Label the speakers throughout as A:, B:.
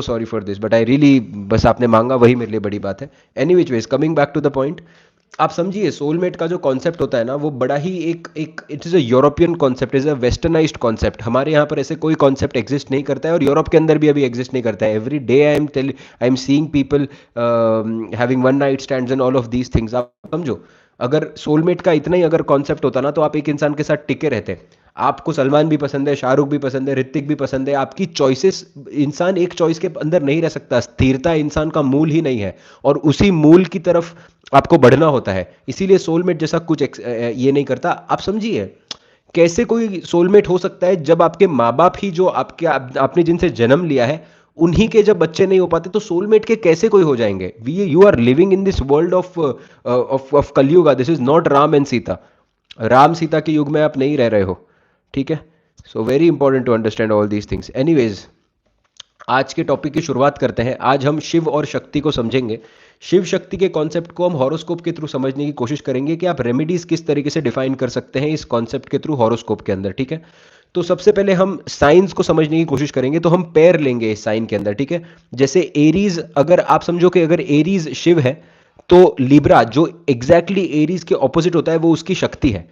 A: Sorry for this, but I really, बस आपने मांगा वही मेरे लिए बड़ी बात है। Any which ways, coming back to the point, आप समझिए सोलमेट का जो कॉन्सेप्ट होता है ना, वो बड़ा ही एक एक it is a European concept, is a westernised concept. हमारे यहाँ पर ऐसे कोई कॉन्सेप्ट एग्जिस्ट नहीं करता है, और यूरोप के अंदर भी अभी एग्जिस्ट नहीं करता है। Every day I am seeing people having one night stands and all of these things. आप समझो, अगर सोलमेट का इतना ही अगर कॉन्सेप्ट होता ना, तो आप एक इंसान के साथ टिके रहते। आपको सलमान भी पसंद है, शाहरुख भी पसंद है, ऋतिक भी पसंद है, आपकी चॉइसेस, इंसान एक चॉइस के अंदर नहीं रह सकता। स्थिरता इंसान का मूल ही नहीं है, और उसी मूल की तरफ आपको बढ़ना होता है। इसीलिए सोलमेट जैसा कुछ ये नहीं करता। आप समझिए, कैसे कोई सोलमेट हो सकता है जब आपके माँ बाप ही, जो आपने जिनसे जन्म लिया है, उन्हीं के जब बच्चे नहीं हो पाते, तो सोलमेट के कैसे कोई हो जाएंगे? We you are living in this world of Kaliyuga. This is not Ram and Sita. Ram Sita के युग में आप नहीं रह रहे हो, ठीक है? So very important to understand all these things. Anyways, आज के टॉपिक की शुरुआत करते हैं। आज हम शिव और शक्ति को समझेंगे। शिव शक्ति के कॉन्सेप्ट को हम हॉरोस्कोप के थ्रू समझने की कोशिश करेंगे कि आप रेमेडीज किस तरीके से डिफाइन कर सकते हैं इस कॉन्सेप्ट के थ्रू हॉरोस्कोप के अंदर, ठीक है? तो सबसे पहले हम साइंस को समझने की कोशिश करेंगे, तो हम पैर लेंगे इस साइन के अंदर, ठीक है? जैसे एरीज, अगर आप समझो कि अगर एरीज शिव है, तो लिब्रा जो एग्जैक्टली एरीज के ऑपोजिट होता है, वो उसकी शक्ति है।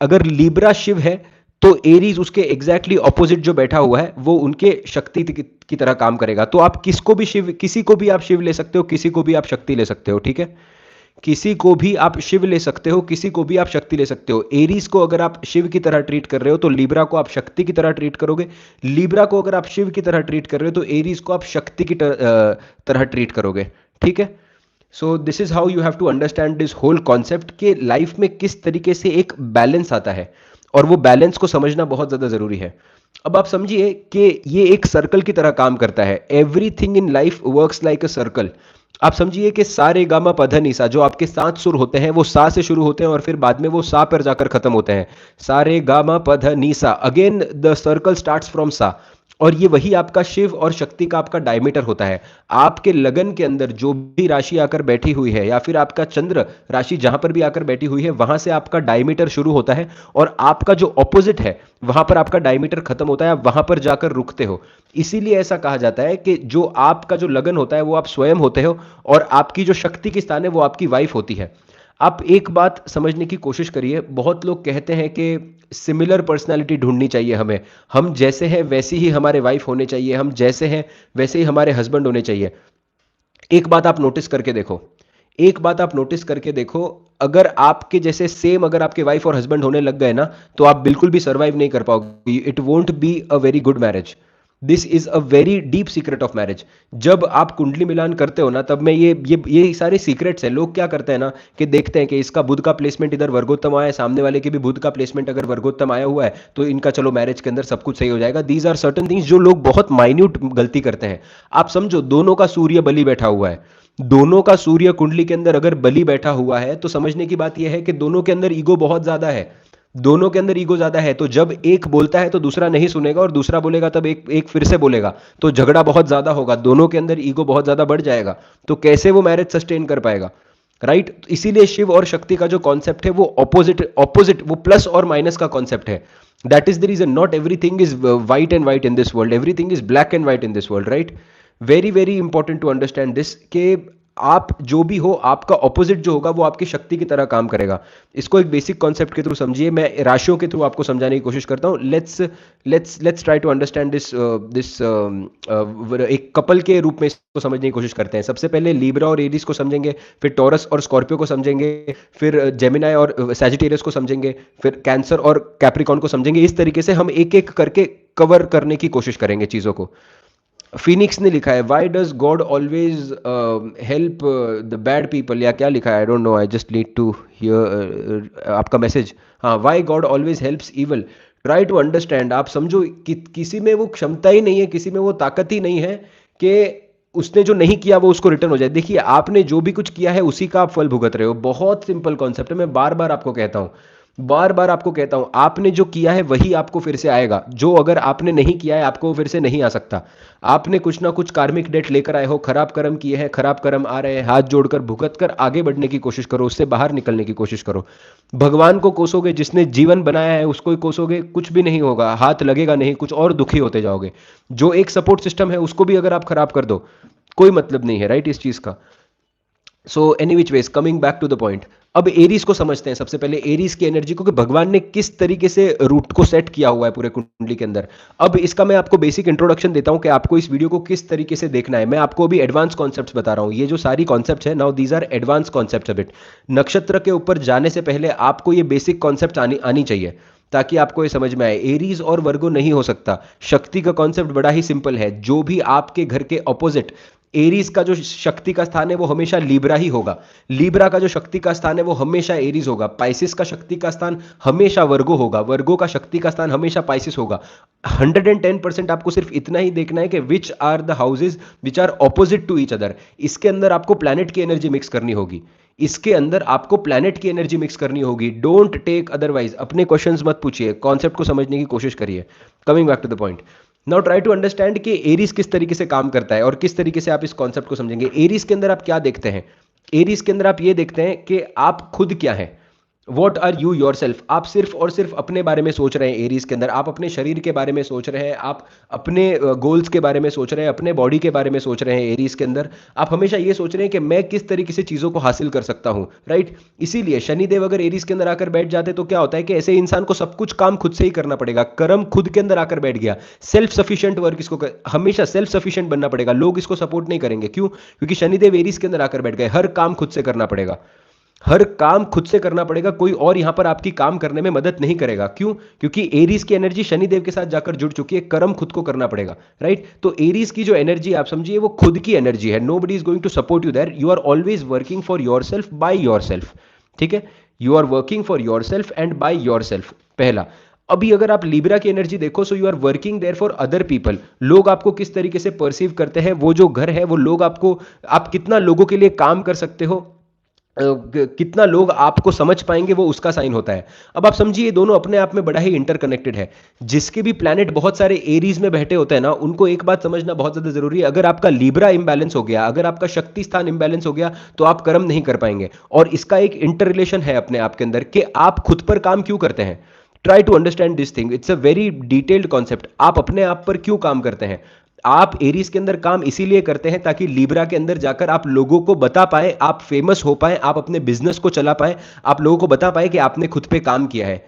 A: अगर लिब्रा शिव है, तो एरीज उसके एग्जैक्टली ऑपोजिट जो बैठा हुआ है, वो उनके शक्ति की तरह काम करेगा। तो आप किसको भी शिव, किसी को भी आप शिव ले सकते हो, किसी को भी आप शक्ति ले सकते हो, ठीक है? किसी को भी आप शिव ले सकते हो, किसी को भी आप शक्ति ले सकते हो। एरीज को अगर आप शिव की तरह ट्रीट कर रहे हो, तो लिब्रा को आप शक्ति की तरह ट्रीट करोगे। लिब्रा को अगर आप शिव की तरह ट्रीट कर रहे हो, तो एरीज को आप शक्ति की तरह ट्रीट करोगे, ठीक है? So this is how you have to understand this whole concept, के लाइफ में किस तरीके से एक बैलेंस आता है, और वो बैलेंस को समझना बहुत ज्यादा जरूरी है। अब आप समझिए कि ये एक सर्कल की तरह काम करता है। Everything in life works like a circle. आप समझिए कि सा रे गा मा पा धा नि सा, जो आपके 7 सुर होते हैं, वो सा से शुरू होते हैं और फिर बाद में वो सा पर जाकर खत्म होते हैं। सा रे गा मा पा धा नि सा, again the circle starts from सा। और ये वही आपका शिव और शक्ति का आपका डायमीटर होता है। आपके लगन के अंदर जो भी राशि आकर बैठी हुई है, या फिर आपका चंद्र राशि जहां पर भी आकर बैठी हुई है, वहां से आपका डायमीटर शुरू होता है, और आपका जो ऑपोजिट है, वहां पर आपका डायमीटर खत्म होता है, आप वहां पर जाकर रुकते हो। इसीलिए ऐसा कहा जाता है कि जो आपका जो लगन होता है, वो आप स्वयं होते हो, और आपकी जो शक्ति की स्थान है, वो आपकी वाइफ होती है। आप एक बात समझने की कोशिश करिए, बहुत लोग कहते हैं कि सिमिलर पर्सनालिटी ढूंढनी चाहिए हमें, हम जैसे हैं वैसी ही हमारे वाइफ होने चाहिए, हम जैसे हैं वैसे ही हमारे हस्बैंड होने चाहिए। एक बात आप नोटिस करके देखो, एक बात आप नोटिस करके देखो, अगर आपके जैसे सेम अगर आपके वाइफ और हस्बैंड होने लग गए ना, तो आप बिल्कुल भी सर्वाइव नहीं कर पाओगे। It won't be a very good marriage. This is a very deep secret of marriage. जब आप कुंडली मिलान करते हो ना, तब में ये सारे सीक्रेट्स हैं। लोग क्या करते हैं ना, कि देखते हैं कि इसका बुध का प्लेसमेंट इधर वर्गोत्तम आया है, सामने वाले के भी बुध का प्लेसमेंट अगर वर्गोत्तम आया हुआ है, तो इनका चलो मैरिज के अंदर सब कुछ सही हो जाएगा। दीज आर सर्टन थिंग्स जो लोग बहुत माइन्यूट गलती करते हैं। आप समझो, दोनों का सूर्य बलि बैठा हुआ है, दोनों का सूर्य कुंडली के अंदर अगर बलि बैठा हुआ है, तो समझने की बात यह है कि दोनों के अंदर ईगो बहुत ज्यादा है। दोनों के अंदर ईगो ज्यादा है, तो जब एक बोलता है तो दूसरा नहीं सुनेगा, और दूसरा बोलेगा तब एक एक फिर से बोलेगा, तो झगड़ा बहुत ज्यादा होगा, दोनों के अंदर ईगो बहुत ज्यादा बढ़ जाएगा। तो कैसे वो मैरिज सस्टेन कर पाएगा? राइट? इसीलिए शिव और शक्ति का जो कॉन्सेप्ट है, वो ऑपोजिट ऑपोजिट, वो प्लस और माइनस का कॉन्सेप्ट है। That is the reason, not everything is white and white in this world, everything is black and white in this world, right? Very very important to understand this, के आप जो भी हो, आपका opposite जो होगा वो आपकी शक्ति की तरह काम करेगा। इसको एक बेसिक कॉन्सेप्ट के थ्रू समझिए, मैं राशियों के थ्रू आपको समझाने की कोशिश करता हूं। Let's try to understand this एक कपल के रूप में इसको समझने की कोशिश करते हैं। सबसे पहले लीब्रा और एरीज को समझेंगे, फिर टॉरस और स्कॉर्पियो को समझेंगे, फिर जेमिनाई और सैजिटेरियस को समझेंगे, फिर कैंसर और कैप्रिकॉन को समझेंगे। इस तरीके से हम एक एक करके कवर करने की कोशिश करेंगे चीजों को। फिनिक्स ने लिखा है, why does God always help the bad people, या क्या लिखा है, I don't know, I just need to hear आपका मैसेज। हाँ, why God always helps evil, try to understand. आप समझो कि किसी में वो क्षमता ही नहीं है, किसी में वो ताकत ही नहीं है कि उसने जो नहीं किया वो उसको रिटर्न हो जाए। देखिए, आपने जो भी कुछ किया है उसी का आप फल भुगत रहे हो। बहुत सिंपल कॉन्सेप्ट है, मैं बार बार आपको कहता हूं। बार बार आपको कहता हूं, आपने जो किया है वही आपको फिर से आएगा, जो अगर आपने नहीं किया है आपको वो फिर से नहीं आ सकता। आपने कुछ ना कुछ कार्मिक डेट लेकर आए हो, खराब कर्म किए हैं, खराब कर्म आ रहे हैं, हाथ जोड़कर भुगत कर आगे बढ़ने की कोशिश करो, उससे बाहर निकलने की कोशिश करो। भगवान को कोसोगे, जिसने जीवन बनाया है उसको ही कोसोगे, कुछ भी नहीं होगा, हाथ लगेगा नहीं, कुछ और दुखी होते जाओगे। जो एक सपोर्ट सिस्टम है उसको भी अगर आप खराब कर दो, कोई मतलब नहीं है, राइट, इस चीज का। So any which ways, coming back to the point, अब एरीज को समझते हैं सबसे पहले, एरीज की एनर्जी को, कि भगवान ने किस तरीके से रूट को सेट किया हुआ है पूरे कुंडली के अंदर। अब इसका मैं आपको बेसिक इंट्रोडक्शन देता हूं कि आपको इस वीडियो को किस तरीके से देखना है। मैं आपको अभी एडवांस कॉन्सेप्ट्स बता रहा हूं, ये जो सारी कॉन्सेप्ट्स है now, these are advance concepts a bit. नक्षत्र के ऊपर जाने से पहले आपको ये बेसिक कॉन्सेप्ट आनी चाहिए, ताकि आपको ये समझ में आए। एरीज और वर्गो नहीं हो सकता। शक्ति का कॉन्सेप्ट बड़ा ही सिंपल है, जो भी आपके घर के ऑपोजिट, एरीज का जो शक्ति का स्थान है वो हमेशा लीब्रा ही होगा, लीब्रा का जो शक्ति का स्थान है वो हमेशा एरीज होगा, पाइसिस का शक्ति का स्थान हमेशा वर्गो होगा, वर्गो का शक्ति का स्थान हमेशा पाइसिस होगा। 110% आपको सिर्फ इतना ही देखना है कि which are the houses which are opposite to each other. इसके अंदर आपको प्लैनेट की एनर्जी मिक्स करनी होगी, इसके अंदर आपको प्लैनेट की एनर्जी मिक्स करनी होगी। Don't take otherwise. अपने क्वेश्चंस मत पूछिए, कॉन्सेप्ट को समझने की कोशिश करिए। Coming back to the point, now try to understand कि एरीज किस तरीके से काम करता है और किस तरीके से आप इस कॉन्सेप्ट को समझेंगे। एरीज के अंदर आप क्या देखते हैं? एरीज के अंदर आप ये देखते हैं कि आप खुद क्या हैं, what are you yourself. आप सिर्फ और सिर्फ अपने बारे में सोच रहे हैं एरीज के अंदर, आप अपने शरीर के बारे में सोच रहे हैं, आप अपने गोल्स के बारे में सोच रहे हैं, अपने बॉडी के बारे में सोच रहे हैं। एरीज के अंदर आप हमेशा ये सोच रहे हैं कि मैं किस तरीके से चीज़ों को हासिल कर सकता हूं, राइट। इसीलिए शनिदेव अगर एरीज के अंदर आकर बैठ जाते तो क्या होता है कि ऐसे इंसान को सब कुछ काम खुद से ही करना पड़ेगा, कर्म खुद के अंदर आकर बैठ गया। सेल्फ सफिशिएंट वर्क इसको हमेशा सेल्फ सफिशिएंट बनना पड़ेगा, लोग इसको सपोर्ट नहीं करेंगे। क्यों? क्योंकि शनिदेव एरीज के अंदर आकर बैठ गए, हर काम खुद से करना पड़ेगा, हर काम खुद से करना पड़ेगा, कोई और यहां पर आपकी काम करने में मदद नहीं करेगा। क्यों? क्योंकि एरीज की एनर्जी शनिदेव के साथ जाकर जुड़ चुकी है, कर्म खुद को करना पड़ेगा, राइट। तो एरीज की जो एनर्जी आप समझिए वो खुद की एनर्जी है, nobody is going to support you there, you are always working for yourself by yourself, ठीक है। You are working for yourself and by yourself, पहला। अभी अगर आप लिब्रा की एनर्जी देखो, so you are working there for other people. लोग आपको किस तरीके से परसीव करते हैं, वो जो घर है वो लोग आपको, आप कितना लोगों के लिए काम कर सकते हो, कितना लोग आपको समझ पाएंगे, वो उसका साइन होता है। अब आप समझिए ये दोनों अपने आप में बड़ा ही इंटरकनेक्टेड है। जिसके भी प्लैनेट बहुत सारे एरीज में बैठे होते हैं ना, उनको एक बात समझना बहुत ज्यादा जरूरी है, अगर आपका लिब्रा इंबैलेंस हो गया, अगर आपका शक्ति स्थान इंबैलेंस हो गया, तो आप कर्म नहीं कर पाएंगे। और इसका एक इंटर रिलेशन है अपने आप के अंदर कि आप खुद पर काम क्यों करते हैं। Try to understand this thing, it's a very detailed concept. आप अपने आप पर क्यों काम करते हैं? आप एरीज के अंदर काम इसीलिए करते हैं ताकि लिब्रा के अंदर जाकर आप लोगों को बता पाए, आप फेमस हो पाए, आप अपने बिजनेस को चला पाए, आप लोगों को बता पाए कि आपने खुद पे काम किया है।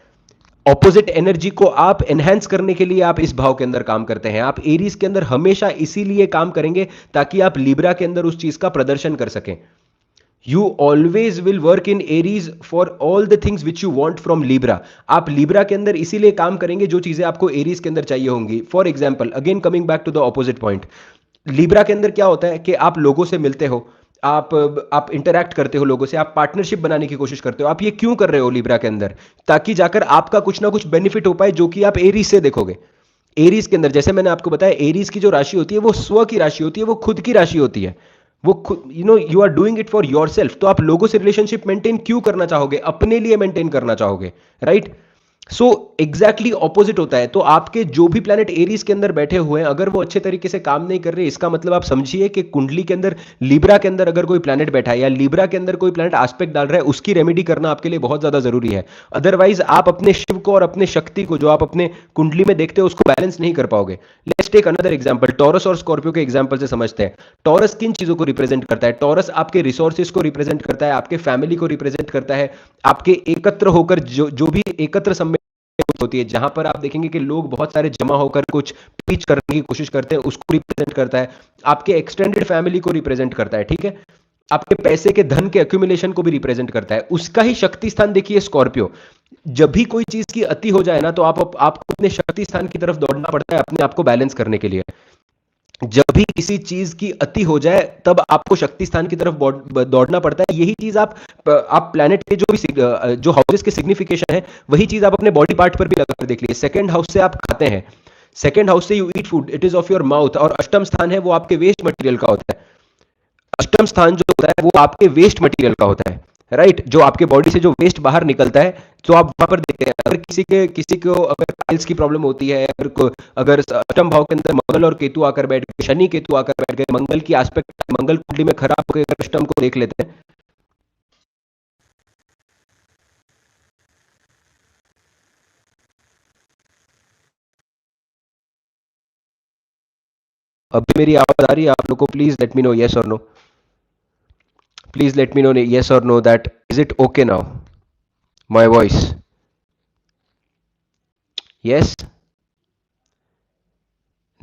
A: ऑपोजिट एनर्जी को आप एनहेंस करने के लिए आप इस भाव के अंदर काम करते हैं। आप एरीज के अंदर हमेशा इसीलिए काम करेंगे ताकि आप लिब्रा के अंदर उस चीज का प्रदर्शन कर सकें। You always will work in Aries for all the things which you want from Libra. आप Libra के अंदर इसीलिए काम करेंगे जो चीजें आपको Aries के अंदर चाहिए होंगी। For example, again coming back to the opposite point, Libra के अंदर क्या होता है कि आप लोगों से मिलते हो, आप इंटरैक्ट करते हो लोगों से, आप पार्टनरशिप बनाने की कोशिश करते हो। आप ये क्यों कर रहे हो Libra के अंदर? ताकि जाकर आपका कुछ ना कुछ बेनिफिट हो पाए, जो कि आप Aries से देखोगे। एरीज के अंदर जैसे मैंने आपको बताया, एरीज की जो राशि होती है वो स्व की राशि होती है, वो खुद की राशि होती है, वो खुद, you are doing it for yourself. तो आप लोगों से रिलेशनशिप मेंटेन क्यों करना चाहोगे? अपने लिए मेंटेन करना चाहोगे, राइट। सो एग्जैक्टली ऑपोजिट होता है। तो आपके जो भी प्लैनेट एरीज के अंदर बैठे हुए हैं, अगर वो अच्छे तरीके से काम नहीं कर रहे, इसका मतलब आप समझिए कि कुंडली के अंदर लिब्रा के अंदर अगर कोई प्लैनेट बैठा है या लिब्रा के अंदर कोई प्लैनेट एस्पेक्ट डाल रहा है, उसकी रेमेडी करना आपके लिए बहुत ज्यादा जरूरी है। अदरवाइज आप अपने शिव को और अपने शक्ति को जो आप अपने कुंडली में देखते हो उसको बैलेंस नहीं कर पाओगे। Let's take another example, Taurus और स्कॉर्पियो के एग्जांपल से समझते हैं। टॉरस किन चीजों को रिप्रेजेंट करता है? टॉरस आपके रिसोर्सेज को रिप्रेजेंट करता है, आपके फैमिली को रिप्रेजेंट करता है, आपके एकत्र होकर जो भी एकत्र सम्मेलन होती है, जहां पर आप देखेंगे कि लोग बहुत सारे जमा होकर कुछ पीच करने की कोशिश करते हैं, उसको रिप्रेजेंट करता है। आपके एक्सटेंडेड फैमिली को रिप्रेजेंट करता है, ठीक है। आपके पैसे के धन के एक्यूमुलेशन को भी रिप्रेजेंट करता है। उसका ही शक्ति स्थान देखिए स्कॉर्पियो। जब भी कोई चीज की अति हो जाए ना, तो आपको अपने शक्ति स्थान की तरफ दौड़ना पड़ता है अपने आप को बैलेंस करने के लिए। जब भी किसी चीज की अति हो जाए तब आपको शक्ति स्थान की तरफ दौड़ना पड़ता है। यही चीज आप प्लैनेट के जो हाउसेस के सिग्निफिकेशन है, वही चीज आप अपने बॉडी पार्ट पर भी लगाकर देख लीजिए। सेकंड हाउस से आप खाते हैं, सेकंड हाउस से you eat food, it is of your mouth. और अष्टम स्थान है वो आपके वेस्ट मटेरियल का होता है। अष्टम स्थान जो होता है वो आपके वेस्ट मटेरियल का होता है, राइट, जो आपके बॉडी से जो वेस्ट बाहर निकलता है, तो आप वहां पर देखते हैं अगर किसी को अगर पाइल्स की प्रॉब्लम होती है, अगर अष्टम भाव के अंदर मंगल और केतु आकर बैठ गए, शनि केतु आकर बैठ गए, मंगल की एस्पेक्ट मंगल कुंडली में खराब हो गए, अगर अष्टम को देख लेते हैं। अभी मेरी आवाज आ रही है आप लोग को? Please let me know yes और no, please let me know yes और no that is it okay now, my voice? Yes,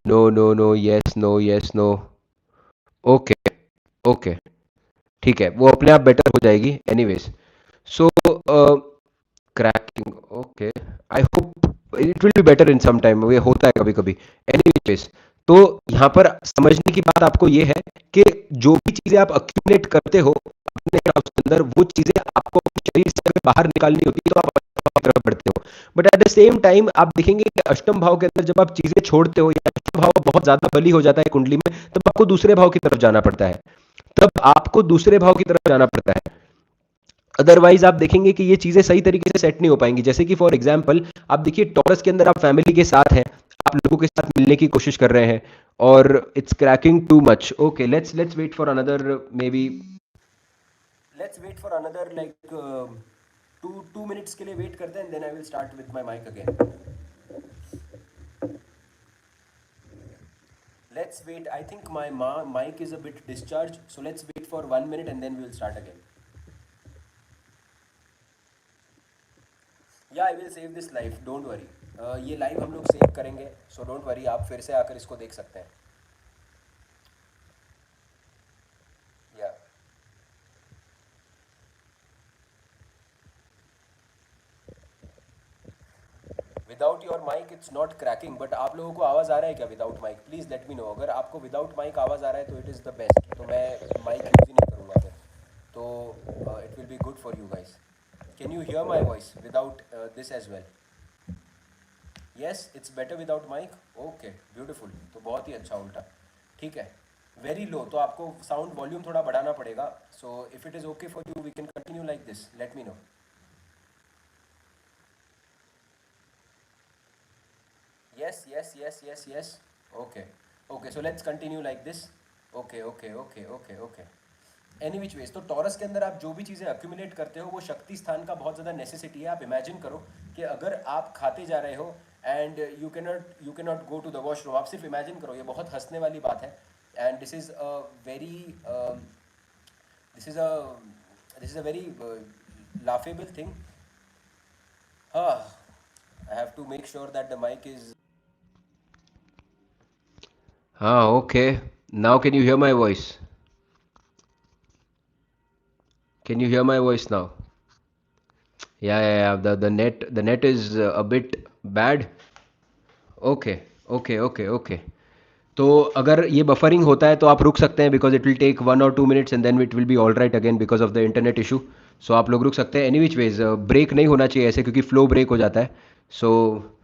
A: no no no, yes no, yes no, okay okay, ठीक है, वो अपने आप बेटर हो जाएगी anyways. So cracking, okay, I hope it will be better in some time, ये होता है कभी कभी। एनीवेज, तो यहाँ पर समझने की बात आपको ये है कि जो भी चीजें आप अक्यूमुलेट करते हो अपने house के अंदर, वो चीजें आपको अपने शरीर से अगर बाहर निकालनी होती है तो आप अष्टम भाव की तरफ बढ़ते हो। But at the same time आप देखेंगे कि अष्टम भाव के अंदर जब आप चीजें छोड़ते हो या अष्टम भाव बहुत ज्यादा बली हो जाता है कुंडली में, तब आपको दूसरे भाव की तरफ जाना पड़ता है, तब आपको दूसरे भाव की तरफ जाना पड़ता है। अदरवाइज आप देखेंगे कि ये चीजें सही तरीके से सेट नहीं हो पाएंगी। जैसे कि फॉर एग्जांपल आप देखिए टॉरस के अंदर आप फैमिली के साथ हैं, आप लोगों के साथ मिलने की कोशिश कर रहे हैं और it's cracking too much. Okay, let's wait for another, maybe let's wait for another like 2 minutes के लिए वेट करते हैं, then I will start with my mike again. Let's wait, I think my mike is a bit discharge, so let's wait for 1 minute and then we will start again. Yeah I will save this live, don't worry, ये live हम लोग save करेंगे, so don't worry, आप फिर से आकर इसको देख सकते हैं। या without your mic it's not cracking, but आप लोगों को आवाज़ आ रहा है क्या without mic? Please let me know, अगर आपको विदाउट माइक आवाज़ आ रहा है तो इट इज़ द बेस्ट, तो मैं माइक यूज़ ही नहीं करूँगा फिर, तो it will be good for you guys. Can you hear my voice without this as well? Yes, it's better without mic, okay beautiful, तो बहुत ही अच्छा उल्टा, ठीक है। वेरी लो, तो आपको साउंड वॉल्यूम थोड़ा बढ़ाना पड़ेगा, so if it is okay for you we can continue like this, let me know. Yes, yes, yes, yes, yes. Okay. Okay, so let's continue like this. Okay, okay, okay, okay, okay. Any which veg, तो taurus के अंदर आप जो भी चीज़ें accumulate करते हो वो शक्ति स्थान का बहुत ज़्यादा नेसेसिटी है। आप इमेजिन करो कि अगर आप खाते जा रहे हो and you can not go to the washroom, आप सिर्फ इमेजिन करो, ये बहुत हंसने वाली बात है and this is a very this is a this is a very laughable thing. हाँ, I have to make sure that the mike is, हाँ, okay, now can you hear my voice? Can you hear my voice now? The net is a bit bad. Okay okay okay okay, तो अगर ये buffering होता है तो आप रुक सकते हैं, because it will take 1 or 2 minutes and then it will be all right again because of the internet issue. So आप लोग रुक सकते हैं, एनी विच वेज ब्रेक नहीं होना चाहिए ऐसे, क्योंकि फ्लो ब्रेक हो जाता है। So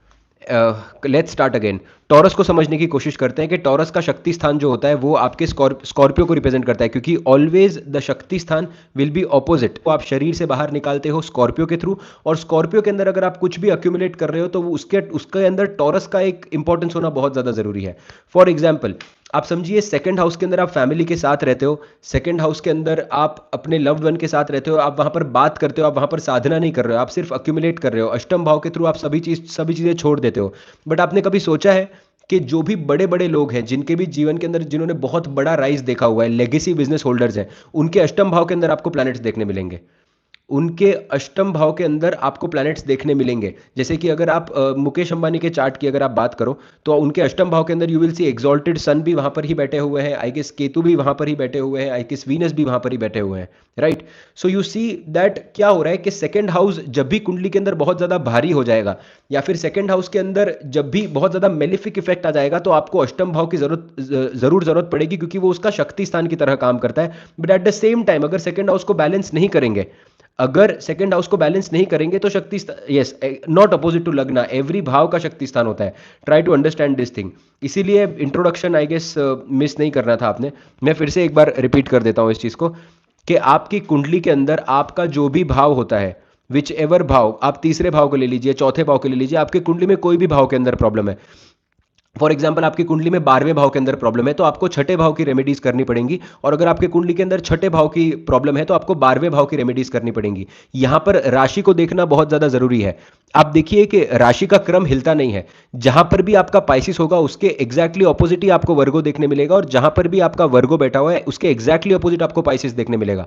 A: let's start again. Taurus को समझने की कोशिश करते हैं कि टॉरस का शक्ति स्थान जो होता है वो आपके स्कॉर्पियो को रिप्रेजेंट करता है, क्योंकि ऑलवेज द शक्ति स्थान विल बी ऑपोजिट। तो आप शरीर से बाहर निकालते हो स्कॉर्पियो के थ्रू, और स्कॉर्पियो के अंदर अगर आप कुछ भी अक्यूमुलेट कर रहे हो तो उसके उसके अंदर टॉरस का एक इंपॉर्टेंस होना बहुत ज़्यादा ज़रूरी है। फॉर एग्जाम्पल आप समझिए सेकंड हाउस के अंदर आप फैमिली के साथ रहते हो, सेकंड हाउस के अंदर आप अपने लव्ड वन के साथ रहते हो, आप वहां पर बात करते हो, आप वहां पर साधना नहीं कर रहे हो, आप सिर्फ अक्यूमुलेट कर रहे हो। अष्टम भाव के थ्रू आप सभी चीज़ें छोड़ देते हो। बट आपने कभी सोचा है कि जो भी बड़े बड़े लोग हैं जिनके भी जीवन के अंदर जिन्होंने बहुत बड़ा राइज देखा हुआ है, लेगेसी बिजनेस होल्डर्स हैं, उनके अष्टम भाव के अंदर आपको प्लैनेट्स देखने मिलेंगे, उनके अष्टम भाव के अंदर आपको प्लैनेट्स देखने मिलेंगे। जैसे कि अगर आप मुकेश अंबानी के चार्ट की अगर आप बात करो तो उनके अष्टम भाव के अंदर यू विल सी एग्जॉल्टेड सन भी वहां पर ही बैठे हुए हैं, आई गेस केतु भी वहां पर ही बैठे हुए हैं, आई गेस वीनस भी वहां पर ही बैठे हुए हैं, right. So you see that क्या हो रहा है कि सेकंड हाउस जब भी कुंडली के अंदर बहुत ज्यादा भारी हो जाएगा, या फिर सेकंड हाउस के अंदर जब भी बहुत ज्यादा मेलिफिक इफेक्ट आ जाएगा, तो आपको अष्टम भाव की जरूरत पड़ेगी, क्योंकि वो उसका शक्ति स्थान की तरह काम करता है। But at the same time अगर सेकंड हाउस को बैलेंस नहीं करेंगे, अगर सेकंड हाउस को बैलेंस नहीं करेंगे तो शक्ति, yes, not opposite to lagna, every भाव का शक्ति स्थान होता है। Try to understand this thing. इसीलिए इंट्रोडक्शन आई गेस मिस नहीं करना था आपने, मैं फिर से एक बार रिपीट कर देता हूँ इस चीज़ को। कि आपकी कुंडली के अंदर आपका जो भी भाव होता है, विच एवर भाव, आप तीसरे भाव को ले लीजिए, चौथे भाव को ले लीजिए, आपकी कुंडली में कोई भी भाव के अंदर प्रॉब्लम है। फॉर एग्जाम्पल आपकी कुंडली में 12वें भाव के अंदर प्रॉब्लम है तो आपको छठे भाव की रेमेडीज करनी पड़ेंगी, और अगर आपकी कुंडली के अंदर छठे भाव की प्रॉब्लम है तो आपको 12वें भाव की रेमेडीज करनी पड़ेंगी। यहां पर राशि को देखना बहुत ज्यादा जरूरी है। आप देखिए कि राशि का क्रम हिलता नहीं है। जहां पर भी आपका पाइसिस होगा उसके एग्जैक्टली ऑपोजिट ही आपको वर्गो देखने मिलेगा, और जहां पर भी आपका वर्गो बैठा हुआ है उसके एग्जैक्टली ऑपोजिट आपको पाइसिस देखने मिलेगा।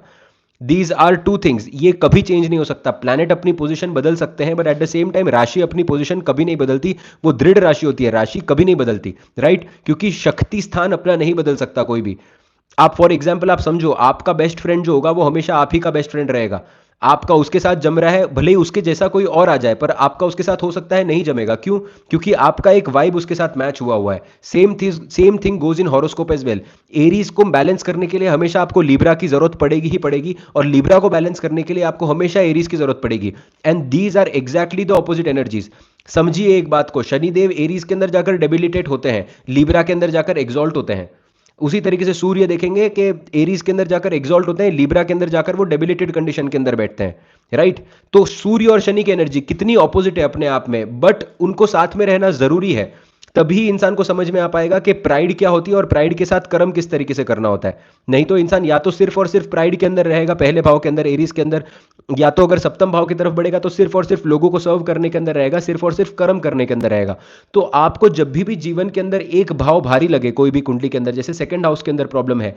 A: दीज आर टू थिंग्स, ये कभी चेंज नहीं हो सकता। प्लैनेट अपनी पोजीशन बदल सकते हैं but at the same time राशि अपनी पोजीशन कभी नहीं बदलती। वो दृढ़ राशि होती है, राशि कभी नहीं बदलती, राइट? क्योंकि शक्ति स्थान अपना नहीं बदल सकता कोई भी। आप फॉर एग्जाम्पल आप समझो, आपका बेस्ट फ्रेंड जो होगा वो हमेशा आप ही का बेस्ट फ्रेंड रहेगा। आपका उसके साथ जम रहा है, भले ही उसके जैसा कोई और आ जाए, पर आपका उसके साथ हो सकता है नहीं जमेगा। क्यों? क्योंकि आपका एक वाइब उसके साथ मैच हुआ है। Same thing goes in horoscope as well. Aries को बैलेंस करने के लिए हमेशा आपको लिब्रा की जरूरत पड़ेगी ही पड़ेगी, और लिब्रा को बैलेंस करने के लिए आपको हमेशा एरीज की जरूरत पड़ेगी। And these are exactly the opposite energies. समझिए एक बात को, शनिदेव एरीज के अंदर जाकर डेबिलिटेट होते हैं, लिब्रा के अंदर जाकर एग्जॉल्ट होते हैं। उसी तरीके से सूर्य देखेंगे कि एरीज के अंदर जाकर एग्जॉल्ट होते हैं, लिब्रा के अंदर जाकर वो डेबिलिटेड कंडीशन के अंदर बैठते हैं, राइट? तो सूर्य और शनि की एनर्जी कितनी ऑपोजिट है अपने आप में, बट उनको साथ में रहना जरूरी है। तभी इंसान को समझ में आ पाएगा कि प्राइड क्या होती है और प्राइड के साथ कर्म किस तरीके से करना होता है। नहीं तो इंसान या तो सिर्फ और सिर्फ प्राइड के अंदर रहेगा, पहले भाव के अंदर एरीज के अंदर, या तो अगर सप्तम भाव की तरफ बढ़ेगा तो सिर्फ और सिर्फ लोगों को सर्व करने के अंदर रहेगा, सिर्फ और सिर्फ कर्म करने के अंदर रहेगा। तो आपको जब भी जीवन के अंदर एक भाव भारी लगे कोई भी कुंडली के अंदर, जैसे सेकंड हाउस के अंदर प्रॉब्लम है,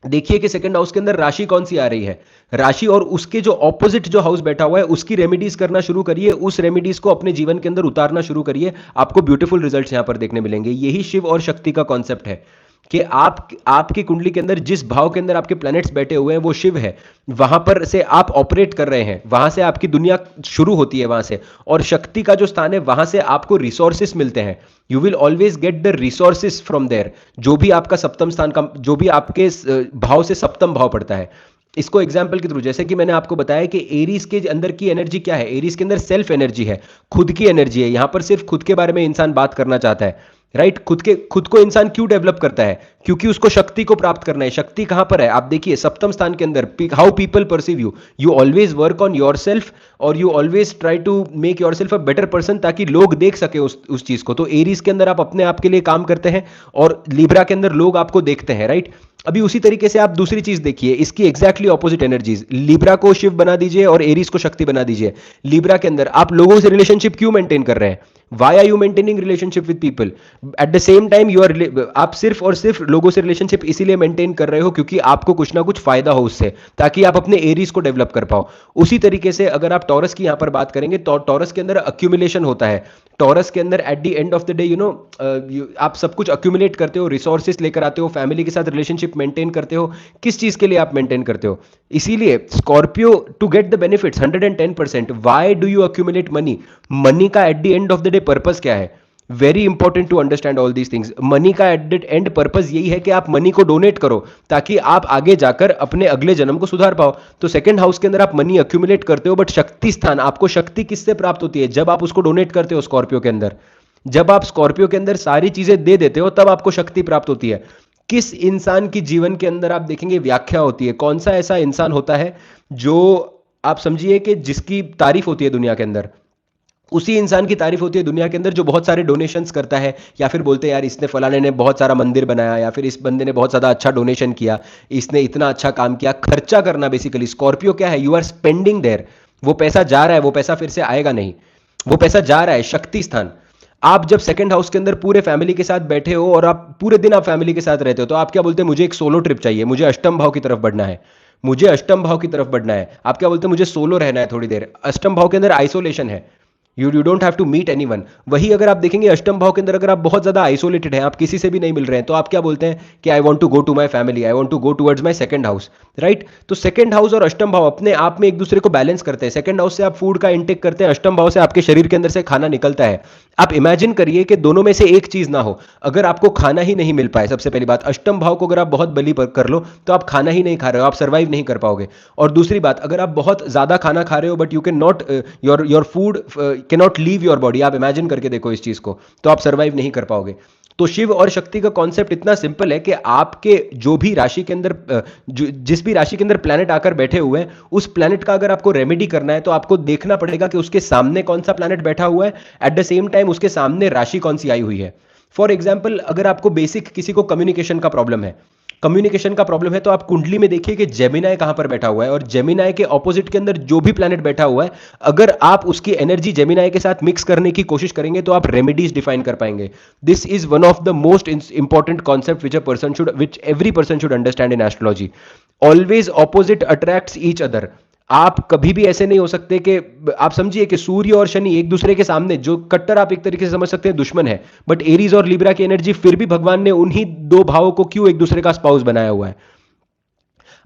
A: देखिए कि सेकंड हाउस के अंदर राशि कौन सी आ रही है, राशि और उसके जो ऑपोजिट जो हाउस बैठा हुआ है उसकी रेमेडीज करना शुरू करिए, उस रेमेडीज को अपने जीवन के अंदर उतारना शुरू करिए। आपको ब्यूटीफुल रिजल्ट्स यहां पर देखने मिलेंगे। यही शिव और शक्ति का कॉन्सेप्ट है कि आपकी कुंडली के अंदर जिस भाव के अंदर आपके प्लैनेट्स बैठे हुए हैं वो शिव है, वहां पर से आप ऑपरेट कर रहे हैं, वहां से आपकी दुनिया शुरू होती है वहां से। और शक्ति का जो स्थान है वहां से आपको रिसोर्सेस मिलते हैं। You will always get the resources from there. जो भी आपका सप्तम स्थान का, जो भी आपके भाव से सप्तम भाव पड़ता है, इसको एग्जाम्पल के थ्रू, जैसे कि मैंने आपको बताया कि एरीज के अंदर की एनर्जी क्या है, एरीज के अंदर सेल्फ एनर्जी है, खुद की एनर्जी है। यहां पर सिर्फ खुद के बारे में इंसान बात करना चाहता है, राइट? खुद को इंसान क्यों डेवलप करता है? क्योंकि उसको शक्ति को प्राप्त करना है। शक्ति कहां पर है? आप देखिए सप्तम स्थान के अंदर, how people perceive you, you always work on your self, और you always try to make your self a better person, ताकि लोग देख सके उस चीज को। तो एरीज के अंदर आप अपने आप के लिए काम करते हैं, और लिब्रा के अंदर लोग आपको देखते हैं, राइट? अभी उसी तरीके से आप दूसरी चीज देखिए, इसकी एग्जैक्टली ऑपोजिट एनर्जीज, लिब्रा को शिव बना दीजिए और एरीज को शक्ति बना दीजिए। लिब्रा के अंदर आप लोगों से रिलेशनशिप क्यों मेंटेन कर रहे हैं? Why are you maintaining relationship with people? At the same time आप सिर्फ और सिर्फ लोगों से रिलेशनशिप इसीलिए मेंटेन कर रहे हो क्योंकि आपको कुछ ना कुछ फायदा हो उससे, ताकि आप अपने एरीज को डेवलप कर पाओ। उसी तरीके से अगर आप टॉरस की यहां पर बात करेंगे तो टॉरस के अंदर अक्यूमुलेशन होता है। टॉरस के अंदर eight the end of the day आप सब कुछ अक्यूमुलेट करते हो, रिसोर्सेस लेकर आते हो, फैमिली के साथ रिलेशनशिप मेंटेन करते हो। किस चीज के लिए आप मेंटेन करते हो? इसीलिए Scorpio, to get the benefits 110%, why do you accumulate money? Money का at the end of the day purpose क्या है? Very important to understand all these things. Money का एट द एंड पर्पस यही है कि आप मनी को donate करो, ताकि आप आगे जाकर अपने अगले जन्म को सुधार पाओ। तो सेकंड हाउस के अंदर आप मनी अक्यूमुलेट करते हो, बट शक्ति स्थान, आपको शक्ति किससे प्राप्त होती है? जब आप उसको डोनेट करते हो स्कॉर्पियो के अंदर। जब आप स्कॉर्पियो के अंदर सारी चीजें दे देते हो तब आपको शक्ति प्राप्त होती है। किस इंसान की जीवन के अंदर आप देखेंगे व्याख्या होती है, कौन सा ऐसा इंसान होता है जो आप समझिए कि जिसकी तारीफ होती है दुनिया के अंदर? उसी इंसान की तारीफ होती है दुनिया के अंदर जो बहुत सारे डोनेशंस करता है, या फिर बोलते हैं यार इसने फलाने ने बहुत सारा मंदिर बनाया, या फिर इस बंदे ने बहुत ज़्यादा अच्छा डोनेशन किया, इसने इतना अच्छा काम किया। खर्चा करना बेसिकली स्कॉर्पियो क्या है? You are spending there. वो पैसा जा रहा है, वो पैसा फिर से आएगा नहीं, वो पैसा जा रहा है। शक्ति स्थान, आप जब सेकंड हाउस के अंदर पूरे फैमिली के साथ बैठे हो और आप पूरे दिन आप फैमिली के साथ रहते हो, तो आप क्या बोलते हैं? मुझे एक सोलो ट्रिप चाहिए, मुझे अष्टम भाव की तरफ बढ़ना है, मुझे अष्टम भाव की तरफ बढ़ना है। आप क्या बोलते हैं? मुझे सोलो रहना है थोड़ी देर। अष्टम भाव के अंदर आइसोलेशन है, you don't have to meet anyone. वही अगर आप देखेंगे अष्टम भाव के अंदर अगर आप बहुत ज्यादा आइसोलेटेड हैं, आप किसी से भी नहीं मिल रहे हैं, तो आप क्या बोलते हैं कि I want to go to my family, I want to go towards my second house, right? तो सेकंड हाउस और अष्टम भाव अपने आप में एक दूसरे को बैलेंस करते हैं। सेकंड हाउस से आप फूड का इंटेक करते हैं, अष्टम भाव से आपके शरीर के अंदर से खाना निकलता है। आप इमेजिन करिए कि दोनों में से एक चीज ना हो, अगर आपको खाना ही नहीं मिल पाए, सबसे पहली बात, अष्टम भाव को अगर आप बहुत बली कर लो तो आप खाना ही नहीं खा रहे हो, आप सर्वाइव नहीं कर पाओगे। और दूसरी बात, अगर आप बहुत ज्यादा खाना खा रहे हो but you can not, your food can not leave your body, आप इमेजिन करके देखो इस चीज को, तो आप सर्वाइव नहीं कर पाओगे। तो शिव और शक्ति का कॉन्सेप्ट इतना सिंपल है कि आपके जो भी राशि के अंदर जिस भी राशि के अंदर प्लैनेट आकर बैठे हुए हैं, उस प्लैनेट का अगर आपको रेमेडी करना है तो आपको देखना पड़ेगा कि उसके सामने कौन सा प्लैनेट बैठा हुआ है, एट द सेम टाइम उसके सामने राशि कौन सी आई हुई है। फॉर एग्जाम्पल, अगर आपको बेसिक किसी को कम्युनिकेशन का प्रॉब्लम है, तो आप कुंडली में देखिए कि जेमिनाई कहां पर बैठा हुआ है, और जेमिनाई के ऑपोजिट के अंदर जो भी प्लैनेट बैठा हुआ है, अगर आप उसकी एनर्जी जेमिनाई के साथ मिक्स करने की कोशिश करेंगे तो आप रेमेडीज डिफाइन कर पाएंगे। This is one of the most important concept which every person should understand in astrology. Always opposite attracts each other. आप कभी भी ऐसे नहीं हो सकते कि आप समझिए कि सूर्य और शनि एक दूसरे के सामने, जो कट्टर आप एक तरीके से समझ सकते हैं दुश्मन है, बट एरीज और लिब्रा की एनर्जी फिर भी भगवान ने उन्हीं दो भावों को क्यों एक दूसरे का स्पाउस बनाया हुआ है।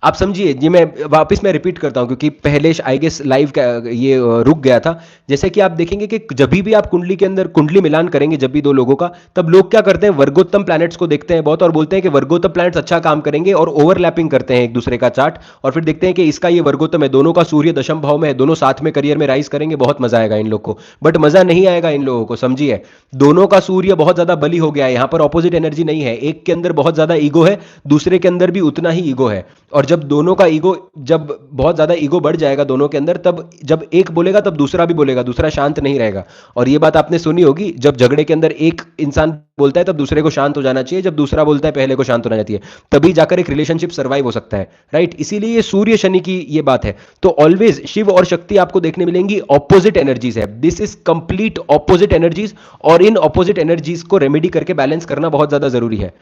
A: आप समझिए, ये मैं वापस मैं रिपीट करता हूं क्योंकि पहले आई गेस लाइव ये रुक गया था। जैसे कि आप देखेंगे कि जब भी आप कुंडली के अंदर कुंडली मिलान करेंगे जब भी दो लोगों का, तब लोग क्या करते हैं, वर्गोत्तम प्लैनेट्स को देखते हैं बहुत और बोलते हैं कि वर्गोत्तम प्लैनेट्स अच्छा काम करेंगे, और ओवरलैपिंग करते हैं एक दूसरे का चार्ट, और फिर देखते हैं कि इसका ये वर्गोत्तम है, दोनों का सूर्य दशम भाव में है, दोनों साथ में करियर में राइज करेंगे, बहुत मजा आएगा इन लोग को। बट मजा नहीं आएगा इन लोगों को, समझिए। दोनों का सूर्य बहुत ज्यादा बली हो गया है, यहां पर ऑपोजिट एनर्जी नहीं है, एक के अंदर बहुत ज्यादा ईगो है, दूसरे के अंदर भी उतना ही ईगो है। और जब दोनों का ईगो, जब बहुत ज्यादा ईगो बढ़ जाएगा दोनों के अंदर, तब जब एक बोलेगा तब दूसरा भी बोलेगा, दूसरा शांत नहीं रहेगा। और ये बात आपने सुनी होगी, जब झगड़े के अंदर एक इंसान बोलता है तब दूसरे को शांत हो जाना चाहिए, जब दूसरा बोलता है पहले को शांत होना चाहिए, तभी जाकर एक रिलेशनशिप सर्वाइव हो सकता है, राइट। इसीलिए ये सूर्य शनि की ये बात है। तो ऑलवेज शिव और शक्ति आपको देखने मिलेंगी ऑपोजिट एनर्जीज है, this is complete opposite energies, और इन ऑपोजिट एनर्जीज को रेमेडी करके बैलेंस करना बहुत ज्यादा जरूरी है।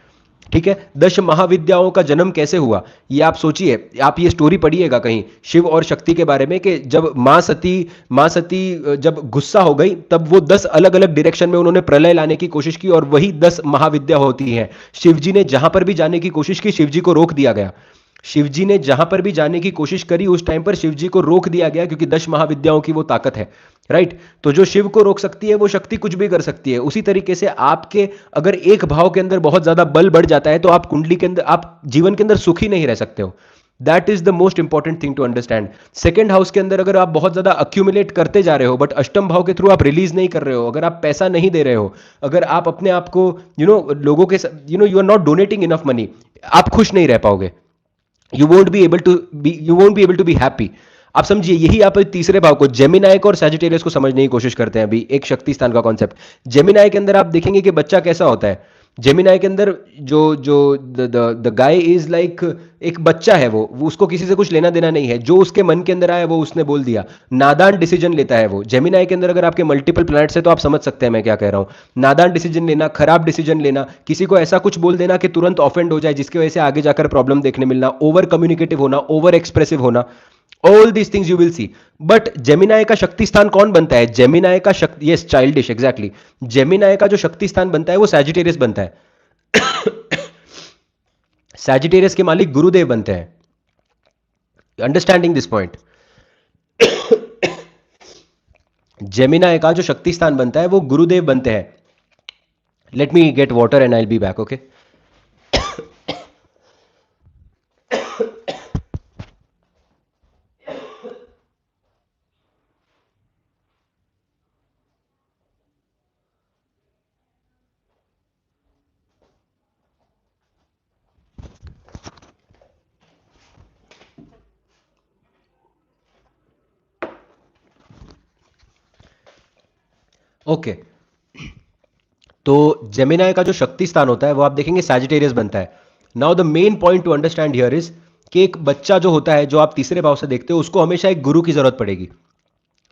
A: ठीक है। दश महाविद्याओं का जन्म कैसे हुआ, ये आप सोचिए, आप ये स्टोरी पढ़िएगा कहीं शिव और शक्ति के बारे में, कि जब मां सती जब गुस्सा हो गई, तब वो 10 अलग अलग डायरेक्शन में उन्होंने प्रलय लाने की कोशिश की, और वही 10 महाविद्या होती हैं। शिवजी ने जहां पर भी जाने की कोशिश की, शिवजी को रोक दिया गया। शिवजी ने जहां पर भी जाने की कोशिश करी, उस टाइम पर शिवजी को रोक दिया गया, क्योंकि 10 महाविद्याओं की वो ताकत है, राइट। तो जो शिव को रोक सकती है वो शक्ति कुछ भी कर सकती है। उसी तरीके से आपके अगर एक भाव के अंदर बहुत ज्यादा बल बढ़ जाता है, तो आप कुंडली के अंदर, आप जीवन के अंदर सुखी नहीं रह सकते हो। That is the most important thing to understand. Second house के अंदर अगर आप बहुत ज्यादा अक्यूमुलेट करते जा रहे हो, बट अष्टम भाव के थ्रू आप रिलीज नहीं कर रहे हो, अगर आप पैसा नहीं दे रहे हो, अगर आप अपने आप को लोगों के you are not donating enough money, आप खुश नहीं रह पाओगे। You won't be able to be happy. आप समझिए, यही आप तीसरे भाव को, जेमिनाई को और सैजिटेरियस को समझने की कोशिश करते हैं अभी, एक शक्ति स्थान का कॉन्सेप्ट। जेमिनाई के अंदर आप देखेंगे कि बच्चा कैसा होता है। जेमिनाई के अंदर जो जो द गाय इज लाइक, एक बच्चा है, वो उसको किसी से कुछ लेना देना नहीं है, जो उसके मन के अंदर आया वो उसने बोल दिया। नादान डिसीजन लेता है वो। जेमिनाई के अंदर अगर आपके मल्टीपल प्लैनेट्स है तो आप समझ सकते हैं मैं क्या कह रहा हूं। नादान डिसीजन लेना, खराब डिसीजन लेना, किसी को ऐसा कुछ बोल देना कि तुरंत ऑफेंड हो जाए, जिसकी वजह से आगे जाकर प्रॉब्लम देखने मिलना, ओवर कम्युनिकेटिव होना, ओवर एक्सप्रेसिव होना, all these things you will C. But Gemini का शक्ति स्थान कौन बनता है? जेमिनाई का शक्ति, यस, चाइल्डिश, एग्जैक्टली। जेमिनाई का जो शक्ति स्थान बनता है वो सैजिटेरियस बनता है। सैजिटेरियस के मालिक गुरुदेव बनते हैं। Understanding this point. जेमिनाई का जो शक्ति स्थान बनता है वो गुरुदेव बनते हैं। Let me get water and I will be back, okay. Okay. तो जेमिनाई का जो शक्ति स्थान होता है वो आप देखेंगे सैजिटेरियस बनता है। Now the main point two understand here is कि एक बच्चा जो होता है, जो आप तीसरे भाव से देखते हो, उसको हमेशा एक गुरु की जरूरत पड़ेगी।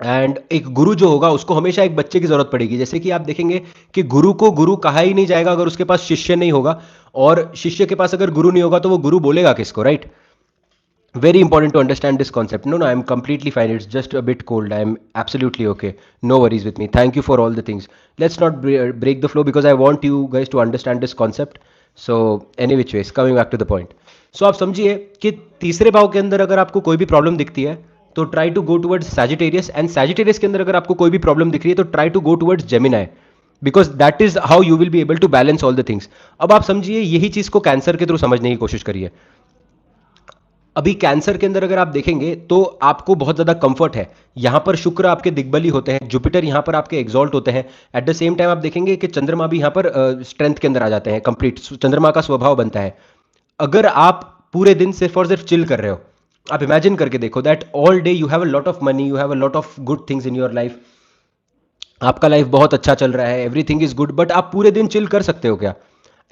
A: एंड एक गुरु जो होगा उसको हमेशा एक बच्चे की जरूरत पड़ेगी। जैसे कि आप देखेंगे कि गुरु को गुरु कहा ही नहीं जाएगा अगर उसके पास शिष्य नहीं होगा, और शिष्य के पास अगर गुरु नहीं होगा तो वो गुरु बोलेगा किसको, right. Very important to understand this concept. No, I'm completely fine. It's just a bit cold. I'm absolutely okay. No worries with me. Thank you for all the things. Let's not break the flow because I want you guys to understand this concept. So, any which ways, coming back to the point. So, आप समझिए कि तीसरे भाव के अंदर अगर आपको कोई भी प्रॉब्लम दिखती है तो try to go towards Sagittarius, and Sagittarius के अंदर अगर आपको कोई भी प्रॉब्लम दिख रही है तो try to go towards Gemini, because that is how you will be able to balance all the things. अब आप समझिए, यही चीज को कैंसर के थ्रू समझने की कोशिश करिए। अभी कैंसर के अंदर अगर आप देखेंगे तो आपको बहुत ज्यादा कंफर्ट है। यहां पर शुक्र आपके दिग्बली होते हैं, जुपिटर यहां पर आपके एग्जॉल्ट होते हैं। एट द सेम टाइम आप देखेंगे कि चंद्रमा भी यहां पर स्ट्रेंथ के अंदर आ जाते हैं, कंप्लीट चंद्रमा का स्वभाव बनता है। अगर आप पूरे दिन सिर्फ और सिर्फ चिल कर रहे हो, आप इमेजिन करके देखो that all day you have a lot of money, you have a lot of good things in your life, आपका लाइफ बहुत अच्छा चल रहा है, एवरीथिंग इज गुड, बट आप पूरे दिन चिल कर सकते हो क्या?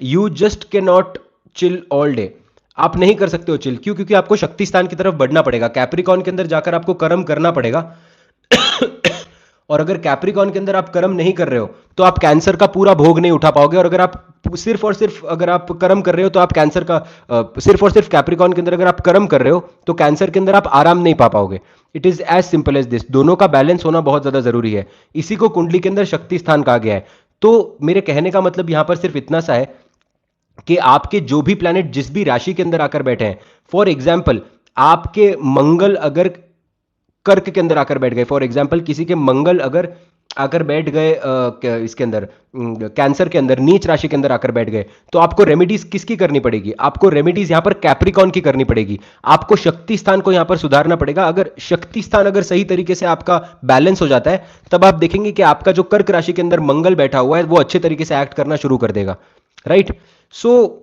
A: यू जस्ट के नॉट चिल ऑल डे। आप नहीं कर सकते हो चिल, क्यों? क्योंकि आपको शक्ति स्थान की तरफ बढ़ना पड़ेगा, कैप्रिकॉन के अंदर जाकर आपको कर्म करना पड़ेगा। और अगर कैप्रिकॉन के अंदर आप कर्म नहीं कर रहे हो तो आप कैंसर का पूरा भोग नहीं उठा पाओगे। और अगर आप सिर्फ और सिर्फ अगर आप कर्म कर रहे हो तो आप कैंसर का सिर्फ और सिर्फ कैप्रिकॉन के अंदर अगर आप कर्म कर रहे हो तो कैंसर के अंदर आप आराम नहीं पा पाओगे। It is as simple as this. दोनों का बैलेंस होना बहुत ज्यादा जरूरी है। इसी को कुंडली के अंदर शक्ति स्थान कहा गया है। तो मेरे कहने का मतलब यहां पर सिर्फ इतना सा है कि आपके जो भी प्लैनेट जिस भी राशि के अंदर आकर बैठे हैं, फॉर एग्जाम्पल आपके मंगल अगर कर्क के अंदर आकर बैठ गए, फॉर एग्जाम्पल किसी के मंगल अगर आकर बैठ गए इसके अंदर कैंसर के अंदर नीच राशि के अंदर आकर बैठ गए, तो आपको रेमेडीज किसकी करनी पड़ेगी? आपको रेमेडीज यहां पर कैप्रिकॉन की करनी पड़ेगी। आपको शक्ति स्थान को यहां पर सुधारना पड़ेगा। अगर शक्ति स्थान अगर सही तरीके से आपका बैलेंस हो जाता है, तब आप देखेंगे कि आपका जो कर्क राशि के अंदर मंगल बैठा हुआ है वो अच्छे तरीके से एक्ट करना शुरू कर देगा। राइट? सो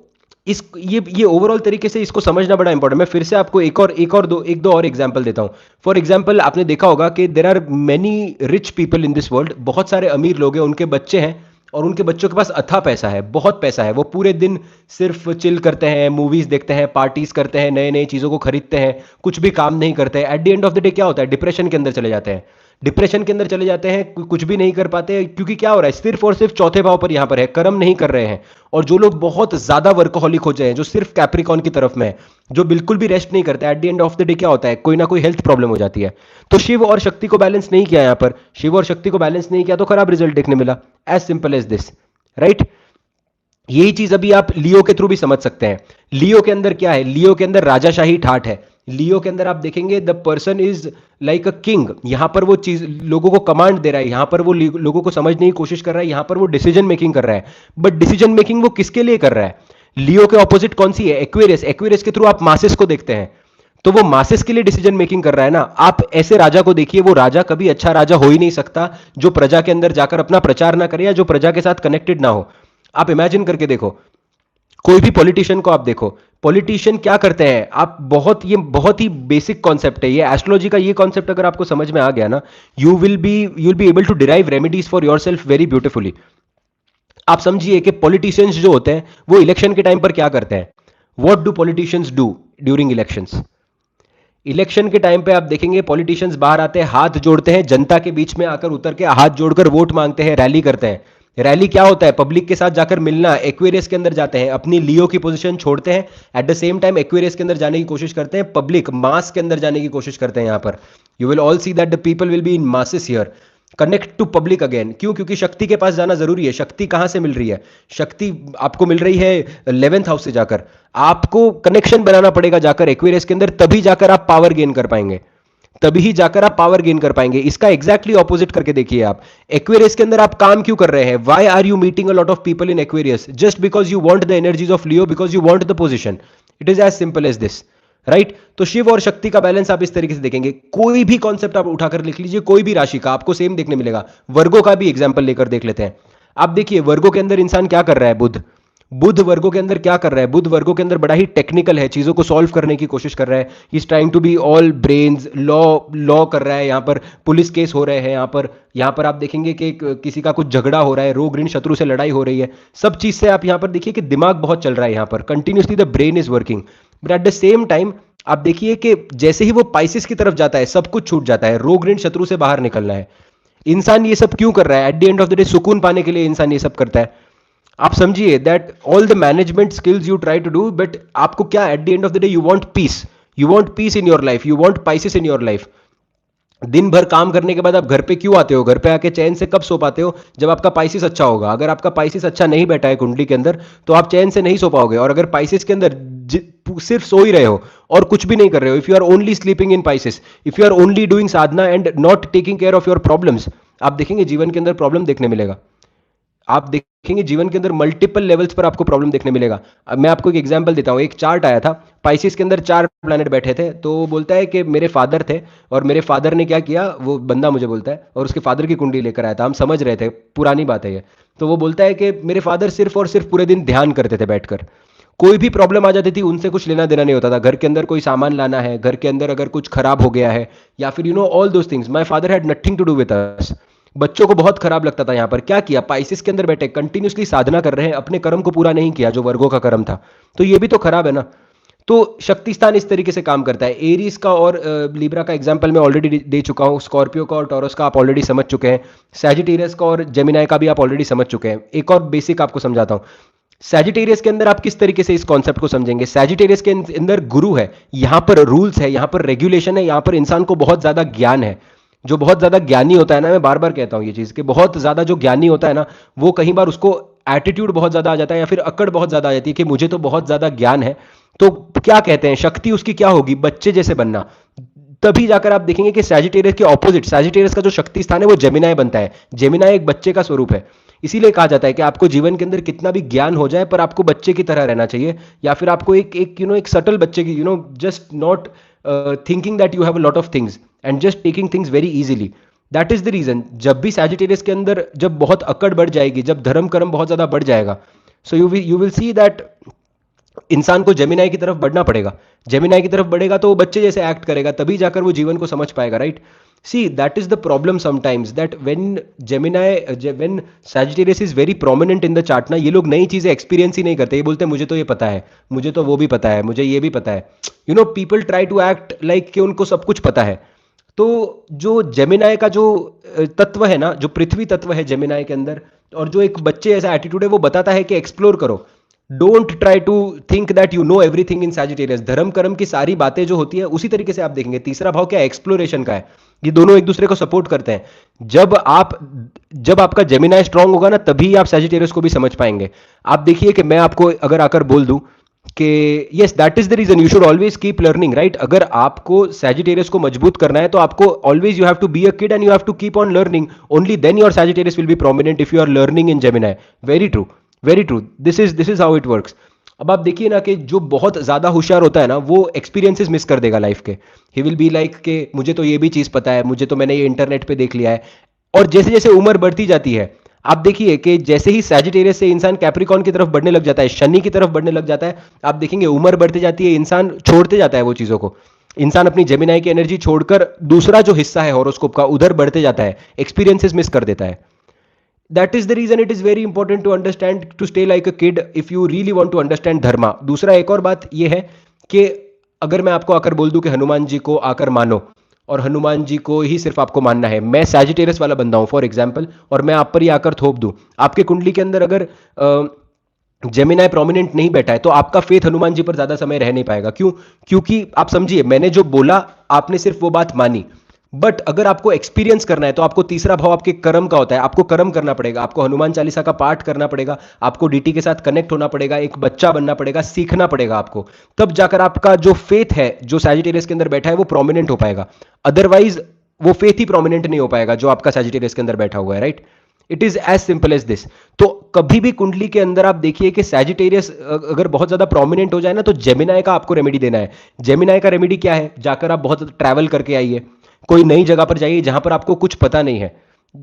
A: इस ये ओवरऑल तरीके से इसको समझना बड़ा इंपॉर्टेंट। मैं फिर से आपको एक दो और एग्जांपल देता हूं। फॉर एग्जांपल आपने देखा होगा कि there are many rich people in this world. बहुत सारे अमीर लोग हैं, उनके बच्चे हैं और उनके बच्चों के पास अथाह पैसा है, बहुत पैसा है। वो पूरे दिन सिर्फ चिल करते हैं, मूवीज देखते हैं, पार्टीज करते हैं, नए नए चीजों को खरीदते हैं, कुछ भी काम नहीं करते हैं। Eight the end of the day क्या होता है? डिप्रेशन के अंदर चले जाते हैं। डिप्रेशन के अंदर चले जाते हैं, कुछ भी नहीं कर पाते, क्योंकि क्या हो रहा है? सिर्फ और सिर्फ चौथे भाव पर यहां पर है, कर्म नहीं कर रहे हैं। और जो लोग बहुत ज्यादा वर्कोहॉलिक हो जाए, जो सिर्फ कैप्रिकॉन की तरफ में है, जो बिल्कुल भी रेस्ट नहीं करते, eight the end of the day क्या होता है? कोई ना कोई हेल्थ प्रॉब्लम हो जाती है। तो शिव और शक्ति को बैलेंस नहीं किया, यहां पर शिव और शक्ति को बैलेंस नहीं किया तो खराब रिजल्ट देखने मिला। As simple as this. Right? यही चीज अभी आप लियो के थ्रू भी समझ सकते हैं। लियो के अंदर क्या है? लियो के अंदर राजाशाही ठाठ है। लियो के अंदर आप देखेंगे the person is like a king. यहां पर वो चीज लोगों को कमांड दे रहा है, यहां पर वो लोगों को समझने की कोशिश कर रहा है, यहां पर वो डिसीजन मेकिंग कर रहा है। बट डिसीजन मेकिंग वो किसके लिए कर रहा है? लियो के ऑपोजिट कौन सी है? एक्वेरियस। एक्वेरियस के थ्रू आप मासेस को देखते हैं, तो वो मासेस के लिए डिसीजन मेकिंग कर रहा है ना। आप ऐसे राजा को देखिए, वो राजा कभी अच्छा राजा हो ही नहीं सकता जो प्रजा के अंदर जाकर अपना प्रचार ना करे या जो प्रजा के साथ कनेक्टेड ना हो। आप इमेजिन करके देखो, कोई भी पॉलिटिशियन को आप देखो, पॉलिटिशियन क्या करते हैं? आप बहुत ही बेसिक कॉन्सेप्ट है ये एस्ट्रोलॉजी का। ये कॉन्सेप्ट अगर आपको समझ में आ गया ना, you will be able to derive remedies for yourself very beautifully. आप समझिए कि पॉलिटिशियंस जो होते हैं वो इलेक्शन के टाइम पर क्या करते हैं? What do politicians do during elections? Election के टाइम पे आप देखेंगे पॉलिटिशियंस बाहर आते हैं, हाथ जोड़ते हैं, जनता के बीच में आकर उतर के हाथ जोड़कर वोट मांगते हैं, रैली करते हैं। रैली क्या होता है? पब्लिक के साथ जाकर मिलना। एक्वेरियस के अंदर जाते हैं, अपनी लियो की पोजीशन छोड़ते हैं, eight the same time Aquarius के अंदर जाने की कोशिश करते हैं, पब्लिक मास के अंदर जाने की कोशिश करते हैं। यहां पर you will all see that the people will be in masses here, connect to public again. क्यों? क्योंकि शक्ति के पास जाना जरूरी है। शक्ति कहां से मिल रही है? शक्ति आपको मिल रही है 11th हाउस से जाकर। आपको कनेक्शन बनाना पड़ेगा जाकर एक्वेरियस के अंदर, तभी जाकर आप पावर गेन कर पाएंगे, तभी ही जाकर आप पावर गेन कर पाएंगे। इसका एग्जैक्टली ऑपोजिट करके देखिए आप। एक्वेरियस के अंदर आप काम क्यों कर रहे हैं? Why are you meeting a lot of people in Aquarius? Just because you want the energies of Leo, because you want the position. It is as simple as this. Right? तो शिव और शक्ति का बैलेंस आप इस तरीके से देखेंगे। कोई भी कॉन्सेप्ट आप उठाकर लिख लीजिए, कोई भी राशि का आपको सेम देखने मिलेगा। वर्गों का भी एग्जाम्पल लेकर देख लेते हैं। आप देखिए वर्गों के अंदर इंसान क्या कर रहा है? बुध। बुध वर्गों के अंदर क्या कर रहा है? बुध वर्गों के अंदर बड़ा ही टेक्निकल है, चीजों को सॉल्व करने की कोशिश कर रहा है। He is trying to be all brains, लॉ लॉ कर रहा है। यहाँ पर पुलिस केस हो रहे हैं, यहाँ पर आप देखेंगे कि किसी का कुछ झगड़ा हो रहा है, रोग ऋण शत्रु से लड़ाई हो रही है। सब चीज से आप यहाँ पर देखिए कि दिमाग बहुत चल रहा है, यहाँ पर continuously the brain is working. But at the same time आप देखिए कि जैसे ही वो पाइसिस की तरफ जाता है, सब कुछ छूट जाता है, रोग ऋण शत्रु से बाहर निकलना है। इंसान ये सब क्यों कर रहा है? Eight the end of the day सुकून पाने के लिए इंसान ये सब करता है। आप समझिए that all the management skills you try to do, but आपको क्या at the end of the day you want peace. You want peace in your life, you want Pisces in your life. दिन भर काम करने के बाद आप घर पे क्यों आते हो? घर पे आके चैन से कब सो पाते हो? जब आपका पाइसिस अच्छा होगा। अगर आपका पाइसिस अच्छा नहीं बैठा है कुंडली के अंदर, तो आप चैन से नहीं सो पाओगे। और अगर पाइसिस के अंदर सिर्फ सो ही रहे हो और कुछ भी नहीं कर रहे हो, if you are only sleeping in Pisces, if you are only doing sadhana and not taking care of your problems, आप देखेंगे जीवन के अंदर प्रॉब्लम देखने मिलेगा। आप देखेंगे जीवन के अंदर मल्टीपल लेवल्स पर आपको प्रॉब्लम देखने मिलेगा। अब मैं आपको एक एग्जांपल देता हूं। एक चार्ट आया था स्पाइसिस के अंदर 4 प्लैनेट बैठे थे, तो वो बोलता है कि मेरे फादर थे, और मेरे फादर ने क्या किया, वो बंदा मुझे बोलता है, और उसके फादर की कुंडली लेकर आया था, हम समझ रहे थे, पुरानी बात है ये। तो वो बोलता है कि मेरे फादर सिर्फ और सिर्फ पूरे दिन ध्यान करते थे बैठकर, कोई भी प्रॉब्लम आ जाती थी उनसे कुछ लेना देना नहीं होता था। घर के अंदर कोई सामान लाना है, घर के अंदर अगर कुछ खराब हो गया है, या फिर all those things, my father had nothing to do with us. बच्चों को बहुत खराब लगता था। यहाँ पर क्या किया, पाइसिस के अंदर बैठे कंटिन्यूसली साधना कर रहे हैं, अपने कर्म को पूरा नहीं किया जो वर्गों का कर्म था, तो ये भी तो खराब है ना। तो शक्ति स्थान इस तरीके से काम करता है। एरीज का और लिब्रा का एग्जांपल मैं ऑलरेडी दे चुका हूँ, स्कॉर्पियो का और टॉरस का आप ऑलरेडी समझ चुके हैं, सैजिटेरियस का और जेमिनाई का भी आप ऑलरेडी समझ चुके हैं। एक और बेसिक आपको समझाता हूँ। सैजिटेरियस के अंदर आप किस तरीके से इस कॉन्सेप्ट को समझेंगे, सैजिटेरियस के अंदर गुरु है, यहां पर रूल्स है, यहां पर रेगुलेशन है, यहां पर इंसान को बहुत ज्यादा ज्ञान है। जो बहुत ज्यादा ज्ञानी होता है ना, मैं बार बार कहता हूं ये चीज कि बहुत ज्यादा जो ज्ञानी होता है ना, वो कई बार उसको एटीट्यूड बहुत ज्यादा आ जाता है, या फिर अकड़ बहुत ज्यादा आ जाती है कि मुझे तो बहुत ज्यादा ज्ञान है। तो क्या कहते हैं, शक्ति उसकी क्या होगी, बच्चे जैसे बनना। तभी जाकर आप देखेंगे कि सैजिटेरियस के ऑपोजिट, सैजिटेरियस का जो शक्ति स्थान है वो जेमिनाई बनता है। जेमिनाई एक बच्चे का स्वरूप है। इसीलिए कहा जाता है कि आपको जीवन के अंदर कितना भी ज्ञान हो जाए, पर आपको बच्चे की तरह रहना चाहिए, या फिर आपको एक एक एक सटल बच्चे की, just not thinking that you have a lot of things and just taking things very easily. That is the reason, जब भी सैजिटेरियस के अंदर जब बहुत अकड़ बढ़ जाएगी, जब धर्म कर्म बहुत ज्यादा बढ़ जाएगा, so you will see that इंसान को जेमिनाई की तरफ बढ़ना पड़ेगा। जेमिनाई की तरफ बढ़ेगा तो वो बच्चे जैसे एक्ट करेगा, तभी जाकर वो जीवन को समझ पाएगा, right. C that is the problem sometimes, that when Sagittarius is very prominent in the chart ना, ये लोग नई चीजें एक्सपीरियंस ही नहीं करते। ये बोलते हैं मुझे तो ये पता है, मुझे तो वो भी पता है, मुझे ये भी पता है। People try to act like कि उनको सब कुछ पता है। तो जो जेमिनाई का जो तत्व है ना, जो पृथ्वी तत्व है जेमिनाई के अंदर, और जो एक बच्चे ऐसा एटीट्यूड है, वो बताता है कि एक्सप्लोर करो, don't try to think that you know everything in Sagittarius. धर्म कर्म की सारी बातें जो होती है उसी तरीके से आप देखेंगे। तीसरा भाव क्या है, एक्सप्लोरेशन का है। ये दोनों एक दूसरे को सपोर्ट करते हैं। जब आपका जेमिनाई स्ट्रांग होगा ना, तभी आप सैजिटेरियस को भी समझ पाएंगे। आप देखिए कि मैं आपको अगर आकर बोल दूं कि yes that is the reason you should always keep learning, right. अगर आपको सैजिटेरियस को मजबूत करना है तो आपको always you have to be a kid and you have to keep on learning, only then your Sagittarius will be prominent if you are learning in Gemini. Very true, very true, this is how it works. अब आप देखिए ना कि जो बहुत ज्यादा होशियार होता है ना, वो एक्सपीरियंसेस मिस कर देगा लाइफ के। ही विल बी लाइक कि मुझे तो ये भी चीज पता है, मुझे तो मैंने ये इंटरनेट पे देख लिया है। और जैसे जैसे उम्र बढ़ती जाती है, आप देखिए कि जैसे ही सैजिटेरियस से इंसान कैप्रिकॉन की तरफ बढ़ने लग जाता है, शनि की तरफ बढ़ने लग जाता है, आप देखेंगे उम्र बढ़ती जाती है, इंसान छोड़ते जाता है वो चीजों को। इंसान अपनी जेमिनाई की एनर्जी छोड़कर दूसरा जो हिस्सा है हॉरोस्कोप का, उधर बढ़ते जाता है, एक्सपीरियंसेस मिस कर देता है। That is the reason it is very important to understand, to stay like a kid if you really want to understand dharma. दूसरा एक और बात यह है कि अगर मैं आपको आकर बोल दूं कि हनुमान जी को आकर मानो, और हनुमान जी को ही सिर्फ आपको मानना है, मैं सैजिटेरियस वाला बंदा हूं फॉर एग्जाम्पल, और मैं आप पर ही आकर थोप दूं, आपके कुंडली के अंदर अगर जेमिनाई प्रोमिनेंट नहीं बैठा है, तो आपका फेथ हनुमान जी पर ज्यादा समय रह नहीं पाएगा। क्यों? क्योंकि आप समझिए, मैंने जो बोला आपने सिर्फ वो बात मानी, बट अगर आपको एक्सपीरियंस करना है तो आपको तीसरा भाव आपके कर्म का होता है, आपको कर्म करना पड़ेगा, आपको हनुमान चालीसा का पाठ करना पड़ेगा, आपको डीटी के साथ कनेक्ट होना पड़ेगा, एक बच्चा बनना पड़ेगा, सीखना पड़ेगा आपको। तब जाकर आपका जो फेथ है जो सैजिटेरियस के अंदर बैठा है वो प्रोमिनेंट हो पाएगा। अदरवाइज वो फेथ ही प्रोमिनेंट नहीं हो पाएगा जो आपका सैजिटेरियस के अंदर बैठा हुआ है, right. It is as simple as this. तो कभी भी कुंडली के अंदर आप देखिए कि सैजिटेरियस अगर बहुत ज्यादा प्रोमिनेंट हो जाए ना, तो जेमिनाई का आपको रेमेडी देना है। जेमिनाई का रेमेडी क्या है, जाकर आप बहुत ट्रैवल करके आइए, कोई नई जगह पर जाइए जहां पर आपको कुछ पता नहीं है,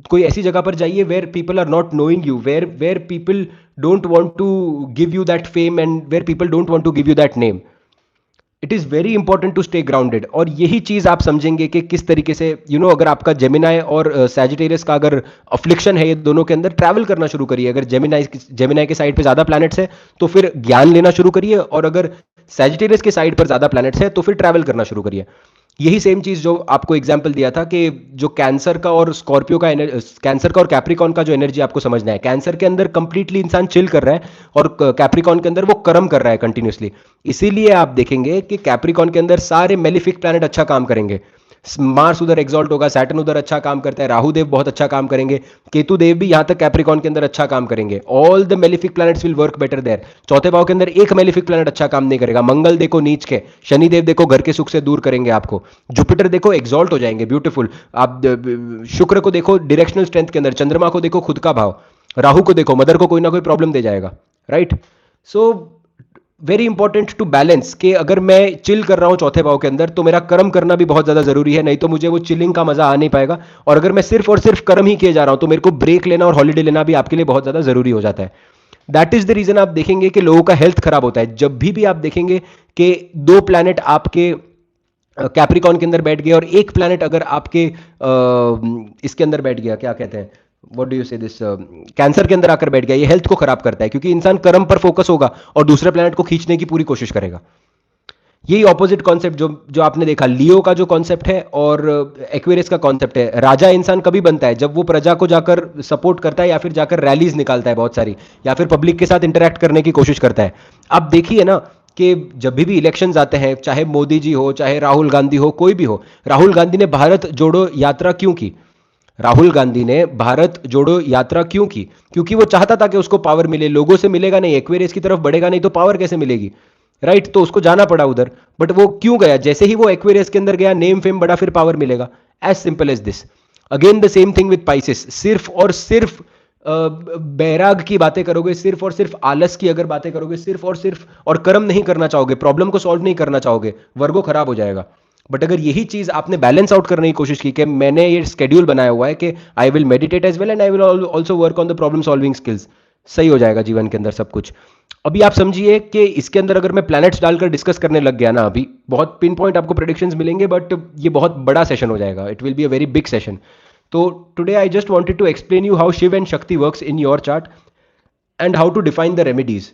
A: कोई ऐसी जगह पर जाइए where people are not knowing you, where where people don't want to give you that fame and where people don't want to give you that name. It is very important to stay grounded. और यही चीज आप समझेंगे कि किस तरीके से अगर आपका जेमिनाई और सैजिटेरियस का अगर अफ्लिक्शन है, ये दोनों के अंदर ट्रैवल करना शुरू करिए। अगर जेमिनाई के साइड पे ज्यादा प्लैनेट्स है तो फिर ज्ञान लेना शुरू करिए, और अगर सैजिटेरियस के साइड पर ज्यादा प्लैनेट्स है तो फिर ट्रैवल करना शुरू करिए। यही सेम चीज जो आपको एग्जांपल दिया था कि जो कैंसर का और स्कॉर्पियो का कैंसर का और कैप्रिकॉन का जो एनर्जी आपको समझना है, कैंसर के अंदर कंप्लीटली इंसान चिल कर रहा है, और कैप्रिकॉन के अंदर वो कर्म कर रहा है कंटिन्यूसली। इसीलिए आप देखेंगे कि कैप्रिकॉन के अंदर सारे मेलिफिक प्लैनेट अच्छा काम करेंगे। मार्स उधर एग्जॉल्ट होगा, सैटर्न उधर अच्छा काम करता है, राहु देव बहुत अच्छा काम करेंगे, केतु देव भी यहां तक कैप्रिकॉन के अंदर अच्छा काम करेंगे। All the malefic planets will work better there. चौथे भाव के अंदर एक मेलिफिक प्लैनेट अच्छा काम नहीं करेगा। मंगल देखो नीच के, शनि देव देखो घर के सुख से दूर करेंगे आपको, जुपिटर देखो एग्जॉल्ट हो जाएंगे, ब्यूटीफुल। आप शुक्र को देखो डायरेक्शनल स्ट्रेंथ के अंदर, चंद्रमा को देखो खुद का भाव, राहु को देखो मदर को कोई ना कोई प्रॉब्लम दे जाएगा, right. So very important to balance, कि अगर मैं चिल कर रहा हूं चौथे भाव के अंदर तो मेरा कर्म करना भी बहुत ज्यादा जरूरी है, नहीं तो मुझे वो चिलिंग का मजा आ नहीं पाएगा। और अगर मैं सिर्फ और सिर्फ कर्म ही किए जा रहा हूं तो मेरे को ब्रेक लेना और हॉलीडे लेना भी आपके लिए बहुत ज्यादा जरूरी हो जाता है। दैट इज द रीजन आप देखेंगे कि लोगों का हेल्थ खराब होता है जब भी आप देखेंगे कि दो प्लैनेट आपके कैप्रिकॉन के अंदर बैठ गया और एक प्लैनेट अगर आपके इसके अंदर बैठ गया, क्या कहते हैं, व्हाट डू यू से दिस, कैंसर के अंदर आकर बैठ गया, ये हेल्थ को खराब करता है क्योंकि इंसान कर्म पर फोकस होगा और दूसरे प्लैनेट को खींचने की पूरी कोशिश करेगा। यही ऑपोजिट कॉन्सेप्ट जो जो आपने देखा लियो का जो कॉन्सेप्ट है और एक्वेरियस का कॉन्सेप्ट है। राजा इंसान कभी बनता है जब वो प्रजा को जाकर सपोर्ट करता है या फिर जाकर रैलीज निकालता है बहुत सारी, या फिर पब्लिक के साथ इंटरेक्ट करने की कोशिश करता है। आप देखिए ना कि जब भी इलेक्शंस आते हैं, चाहे मोदी जी हो चाहे राहुल गांधी हो, कोई भी हो, राहुल गांधी ने भारत जोड़ो यात्रा क्यों की? राहुल गांधी ने भारत जोड़ो यात्रा क्यों की? क्योंकि वो चाहता था कि उसको पावर मिले, लोगों से मिलेगा नहीं, एक्वेरियस की तरफ बढ़ेगा नहीं तो पावर कैसे मिलेगी? राइट, तो उसको जाना पड़ा उधर। बट वो क्यों गया? जैसे ही वो एक्वेरियस के अंदर गया, नेम फेम बड़ा, फिर पावर मिलेगा। As simple as this. Again the same thing with pieces. सिर्फ और सिर्फ बैराग की बातें करोगे, सिर्फ और सिर्फ आलस की अगर बातें करोगे, सिर्फ और सिर्फ और कर्म नहीं करना चाहोगे, प्रॉब्लम को सॉल्व नहीं करना चाहोगे, वर्गो खराब हो जाएगा। बट अगर यही चीज आपने बैलेंस आउट करने की कोशिश की कि मैंने ये शेड्यूल बनाया हुआ है कि I will meditate as well and I will also work on the problem solving skills, सही हो जाएगा जीवन के अंदर सब कुछ। अभी आप समझिए कि इसके अंदर अगर मैं प्लैनेट्स डालकर डिस्कस करने लग गया ना, अभी बहुत पिन पॉइंट आपको प्रेडिक्शंस मिलेंगे, बट ये बहुत बड़ा सेशन हो जाएगा, it will be a very big session. तो today I just wanted to explain you how Shiv and Shakti works in your chart and how to define the remedies.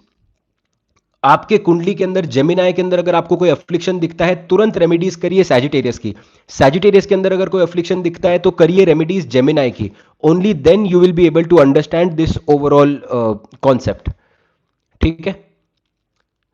A: आपके कुंडली के अंदर जेमिनाई के अंदर अगर आपको कोई अफ्लिक्शन दिखता है, तुरंत रेमेडीज करिए सैजिटेरियस की। सैजिटेरियस के अंदर अगर कोई अफ्लिक्शन दिखता है तो करिए रेमेडीज जेमिनाई की। Only then you will be able to understand this overall concept. ठीक है?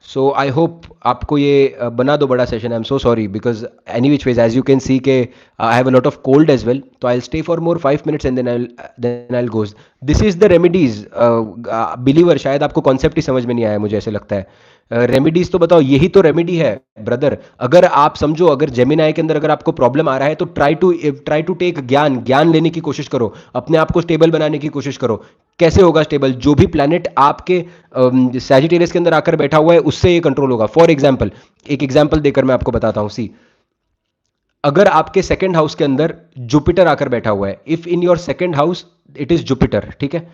A: सो आई होप आपको ये बना दो बड़ा session. I am so sorry because any which ways as you can see के I have a lot of cold as well, तो I stay for more 5 minutes and then I goes. This is the remedies. Believer, शायद आपको concept ही समझ में नहीं आया, मुझे ऐसे लगता है। रेमेडीज तो बताओ, यही तो रेमेडी है ब्रदर। अगर आप समझो, अगर जेमिनाई के अंदर अगर आपको प्रॉब्लम आ रहा है तो ट्राई टू टेक ज्ञान, ज्ञान लेने की कोशिश करो, अपने आप को स्टेबल बनाने की कोशिश करो। कैसे होगा स्टेबल? जो भी प्लैनेट आपके सैजिटेरियस के अंदर आकर बैठा हुआ है उससे ये कंट्रोल होगा। फॉर एग्जाम्पल, एक एग्जाम्पल देकर मैं आपको बताता हूं। सी, अगर आपके सेकंड हाउस के अंदर जुपिटर आकर बैठा हुआ है, if in your second house it is Jupiter, ठीक है?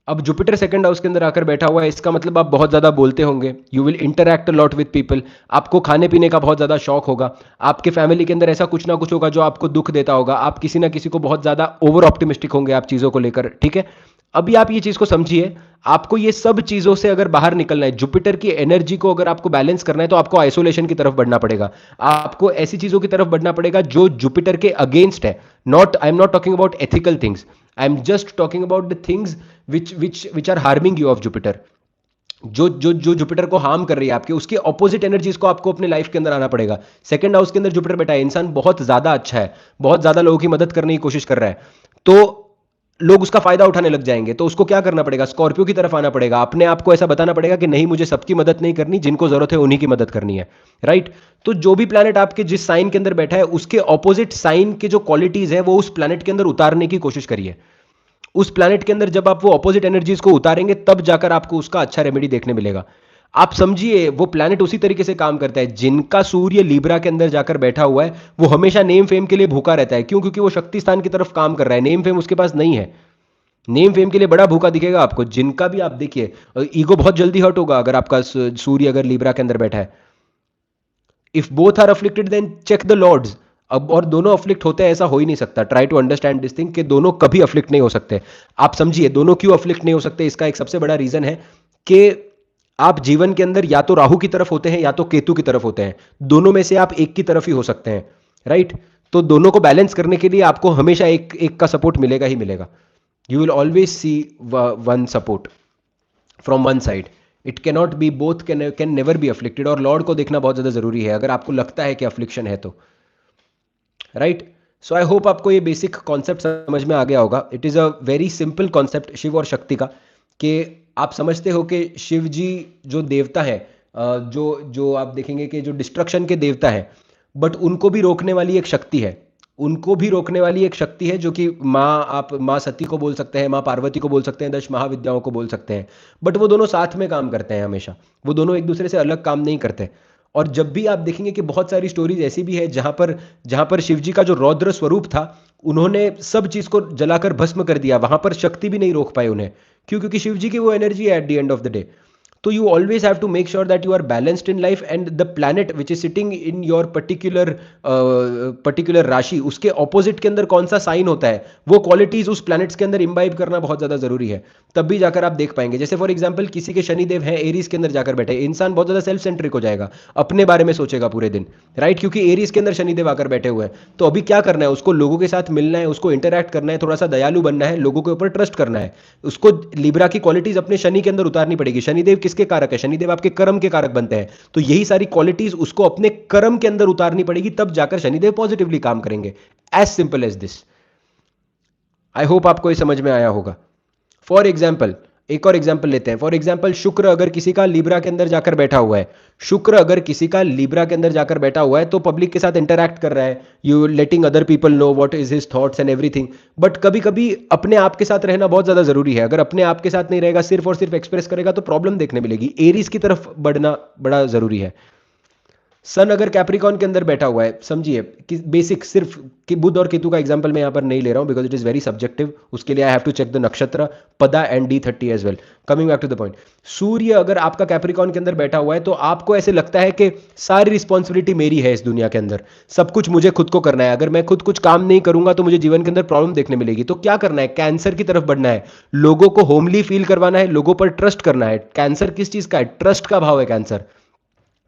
A: अब जुपिटर सेकंड हाउस के अंदर आकर बैठा हुआ है, इसका मतलब आप बहुत ज्यादा बोलते होंगे, you will interact lot with people, आपको खाने पीने का बहुत ज्यादा शौक होगा, आपके फैमिली के अंदर ऐसा कुछ ना कुछ होगा जो आपको दुख देता होगा, आप किसी ना किसी को बहुत ज्यादा ओवर ऑप्टिमिस्टिक होंगे आप चीजों को लेकर। ठीक है? अभी आप ये चीज को समझिए, आपको ये सब चीजों से अगर बाहर निकलना है, जुपिटर की एनर्जी को अगर आपको बैलेंस करना है, तो आपको आइसोलेशन की तरफ बढ़ना पड़ेगा। आपको ऐसी चीजों की तरफ बढ़ना पड़ेगा जो जुपिटर के अगेंस्ट है। Not, I am not talking about ethical things, I am just talking about the things which are harming you of Jupiter. जो जो जो जुपिटर को हार्म कर रही है आपके, उसके ऑपोजिट एनर्जीज को आपको अपने लाइफ के अंदर आना पड़ेगा। सेकंड हाउस के अंदर जुपिटर बैठा है, इंसान बहुत ज्यादा अच्छा है, बहुत ज्यादा लोगों की मदद करने की कोशिश कर रहा है, तो लोग उसका फायदा उठाने लग जाएंगे। तो उसको क्या करना पड़ेगा? स्कॉर्पियो की तरफ आना पड़ेगा, अपने आप को ऐसा बताना पड़ेगा कि नहीं, मुझे सबकी मदद नहीं करनी, जिनको जरूरत है उन्हीं की मदद करनी है। राइट? तो जो भी प्लैनेट आपके जिस साइन के अंदर बैठा है, उसके ऑपोजिट साइन के जो क्वालिटीज है वो उस प्लैनेट के अंदर उतारने की कोशिश करिए। उस प्लैनेट के अंदर जब आप वो ऑपोजिट एनर्जीज को उतारेंगे, तब जाकर आपको उसका अच्छा रेमेडी देखने मिलेगा। आप समझिए, वो प्लैनेट उसी तरीके से काम करता है। जिनका सूर्य लीब्रा के अंदर जाकर बैठा हुआ है, वो हमेशा नेम फेम के लिए भूखा रहता है। क्यों? क्योंकि वो शक्ति स्थान की तरफ काम कर रहा है, नेम फेम उसके पास नहीं है। नेम फेम के लिए बड़ा भूखा दिखेगा आपको। जिनका भी आप देखिए, ईगो बहुत जल्दी हर्ट होगा अगर आपका सूर्य अगर लीब्रा के अंदर बैठा है। If both are afflicted then check the lords. अब और दोनों अफ्लिक्ट होते हैं ऐसा हो ही नहीं सकता। Try to understand this thing कि दोनों कभी अफ्लिक्ट नहीं हो सकते। आप समझिए दोनों क्यों अफ्लिक्ट नहीं हो सकते। इसका एक सबसे बड़ा रीजन है कि आप जीवन के अंदर या तो राहु की तरफ होते हैं या तो केतु की तरफ होते हैं। दोनों में से आप एक की तरफ ही हो सकते हैं। राइट? तो दोनों को बैलेंस करने के लिए आपको हमेशा एक एक का सपोर्ट मिलेगा ही मिलेगा। You will always see one support from one side. It cannot be both, can never be afflicted. और लॉर्ड को देखना बहुत ज्यादा जरूरी है अगर आपको लगता है कि अफ्लिक्शन है तो। राइट? सो आई होप आपको ये बेसिक कॉन्सेप्ट समझ में आ गया होगा। It is a very simple concept Shiva और शक्ति का, कि आप समझते हो कि शिव जी जो देवता है, जो जो आप देखेंगे कि जो डिस्ट्रक्शन के देवता है, बट उनको भी रोकने वाली एक शक्ति है। उनको भी रोकने वाली एक शक्ति है जो कि आप माँ सती को बोल सकते हैं, माँ पार्वती को बोल सकते हैं, 10 महाविद्याओं को बोल सकते हैं। बट वो दोनों साथ में काम करते हैं हमेशा, वो दोनों एक दूसरे से अलग काम नहीं करते। और जब भी आप देखेंगे कि बहुत सारी स्टोरीज ऐसी भी है जहां पर शिव जी का जो रौद्र स्वरूप था, उन्होंने सब चीज को जलाकर भस्म कर दिया, वहां पर शक्ति भी नहीं रोक पाए उन्हें। क्यों? क्योंकि शिव जी की वो एनर्जी है eight the end of the day. तो you always have to make sure that you are balanced in life, and the planet which is sitting in your particular राशि, उसके ऑपोजिट के अंदर कौन सा साइन होता है, वो क्वालिटीज उस प्लैनेट्स के अंदर इम्बाइब करना बहुत ज्यादा जरूरी है। तब भी जाकर आप देख पाएंगे। जैसे फॉर एग्जांपल किसी के शनिदेव हैं एरीज के अंदर जाकर बैठे, इंसान बहुत ज्यादा सेल्फ सेंट्रिक हो जाएगा, अपने बारे में सोचेगा पूरे दिन, राइट? क्योंकि एरीज के अंदर शनिदेव आकर बैठे हुए हैं। तो अभी क्या करना है, उसको लोगों के साथ मिलना है, उसको इंटरैक्ट करना है, थोड़ा सा दयालु बनना है, लोगों के ऊपर ट्रस्ट करना है। उसको लिब्रा की क्वालिटीज अपने शनि के अंदर उतारनी पड़ेगी। शनिदेव किसके कारक है? शनिदेव आपके कर्म के कारक बनते हैं। तो यही सारी क्वालिटीज उसको अपने कर्म के अंदर उतारनी पड़ेगी, तब जाकर शनिदेव पॉजिटिवली काम करेंगे। As simple as this. I hope आपको ये समझ में आया होगा। फॉर एग्जाम्पल, एक और एग्जाम्पल लेते हैं। फॉर एग्जाम्पल, शुक्र अगर किसी का लिब्रा के अंदर जाकर बैठा हुआ है, शुक्र अगर किसी का लिब्रा के अंदर जाकर बैठा हुआ है, तो पब्लिक के साथ इंटरैक्ट कर रहा है, you letting other people know what is his thoughts and everything. But कभी कभी अपने आप के साथ रहना बहुत ज्यादा जरूरी है। अगर अपने आप के साथ नहीं रहेगा, सिर्फ और सिर्फ एक्सप्रेस करेगा, तो प्रॉब्लम देखने मिलेगी। एरीज की तरफ बढ़ना बड़ा जरूरी है। सन अगर कैप्रिकॉन के अंदर बैठा हुआ है, समझिए कि बेसिक सिर्फ कि बुध और केतु का एग्जांपल मैं यहां पर नहीं ले रहा हूं, because it is very subjective. उसके लिए I have to check the nakshatra pada and D30 as well. Coming back to the point, सूर्य अगर आपका कैप्रिकॉन के अंदर बैठा हुआ है, तो आपको ऐसे लगता है कि सारी रिस्पॉन्सिबिलिटी मेरी है इस दुनिया के अंदर, सब कुछ मुझे खुद को करना है, अगर मैं खुद कुछ काम नहीं करूंगा तो मुझे जीवन के अंदर प्रॉब्लम देखने मिलेगी। तो क्या करना है? कैंसर की तरफ बढ़ना है, लोगों को होमली फील करवाना है, लोगों पर ट्रस्ट करना है। कैंसर किस चीज का है? ट्रस्ट का भाव है cancer.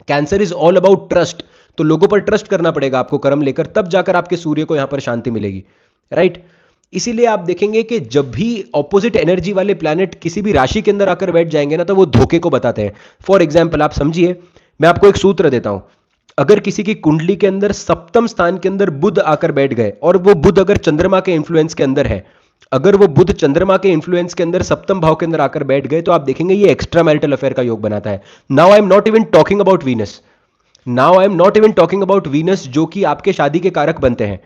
A: Cancer is all about trust. तो लोगों पर ट्रस्ट करना पड़ेगा आपको कर्म लेकर, तब जाकर आपके सूर्य को यहां पर शांति मिलेगी, राइट? इसीलिए आप देखेंगे कि जब भी ऑपोजिट एनर्जी वाले प्लैनेट किसी भी राशि के अंदर आकर बैठ जाएंगे ना, तो वो धोखे को बताते हैं। फॉर एग्जाम्पल आप समझिए, मैं आपको एक सूत्र देता हूं। अगर किसी की कुंडली के अंदर सप्तम स्थान के अंदर बुध आकर बैठ गए, और वो बुध अगर चंद्रमा के इंफ्लुएंस के अंदर है, अगर वो बुध चंद्रमा के इंफ्लुएंस के अंदर सप्तम भाव के अंदर आकर बैठ गए, तो आप देखेंगे ये एक्स्ट्रा मैरिटल अफेयर का योग बनाता है। Now I am not even talking about Venus, now I am not even talking about Venus, जो कि आपके शादी के कारक बनते हैं,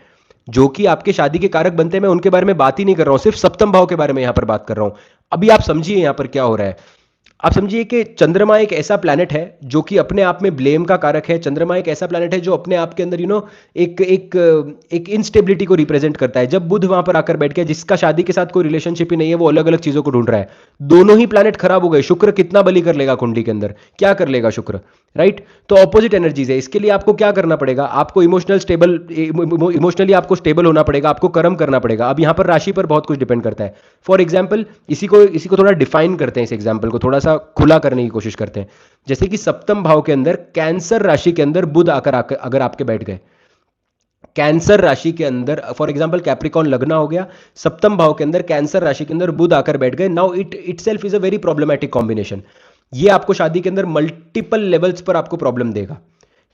A: जो कि आपके शादी के कारक बनते हैं। मैं उनके बारे में बात ही नहीं कर रहा हूं, सिर्फ सप्तम भाव के बारे में यहां पर बात कर रहा हूं। अभी आप समझिए यहां पर क्या हो रहा है। आप समझिए कि चंद्रमा एक ऐसा प्लैनेट है जो कि अपने आप में ब्लेम का कारक है। चंद्रमा एक ऐसा प्लैनेट है जो अपने आप के अंदर एक एक एक इनस्टेबिलिटी को रिप्रेजेंट करता है। जब बुध वहां पर आकर बैठ गया, जिसका शादी के साथ कोई रिलेशनशिप ही नहीं है, वो अलग अलग चीजों को ढूंढ रहा है। दोनों ही प्लैनेट खराब हो गए। शुक्र कितना बलि कर लेगा कुंडली के अंदर, क्या कर लेगा शुक्र, राइट? तो ऑपोजिट एनर्जीज है। इसके लिए आपको क्या करना पड़ेगा? आपको इमोशनली आपको स्टेबल होना पड़ेगा, आपको कर्म करना पड़ेगा। अब यहां पर राशि पर बहुत कुछ डिपेंड करता है। फॉर एग्जाम्पल, इसी को थोड़ा डिफाइन करते हैं, इस एग्जाम्पल को थोड़ा सा खुला करने की कोशिश करते हैं। जैसे कि सप्तम भाव के अंदर कैंसर राशि के अंदर बुध आकर अगर आपके बैठ गए, कैंसर राशि के अंदर फॉर एग्जांपल कैप्रिकॉन लगना हो गया, सप्तम भाव के अंदर कैंसर राशि के अंदर बुध आकर बैठ गए, now it itself is a very problematic combination. ये आपको शादी के अंदर मल्टीपल लेवल्स पर आपको प्रॉब्लम देगा,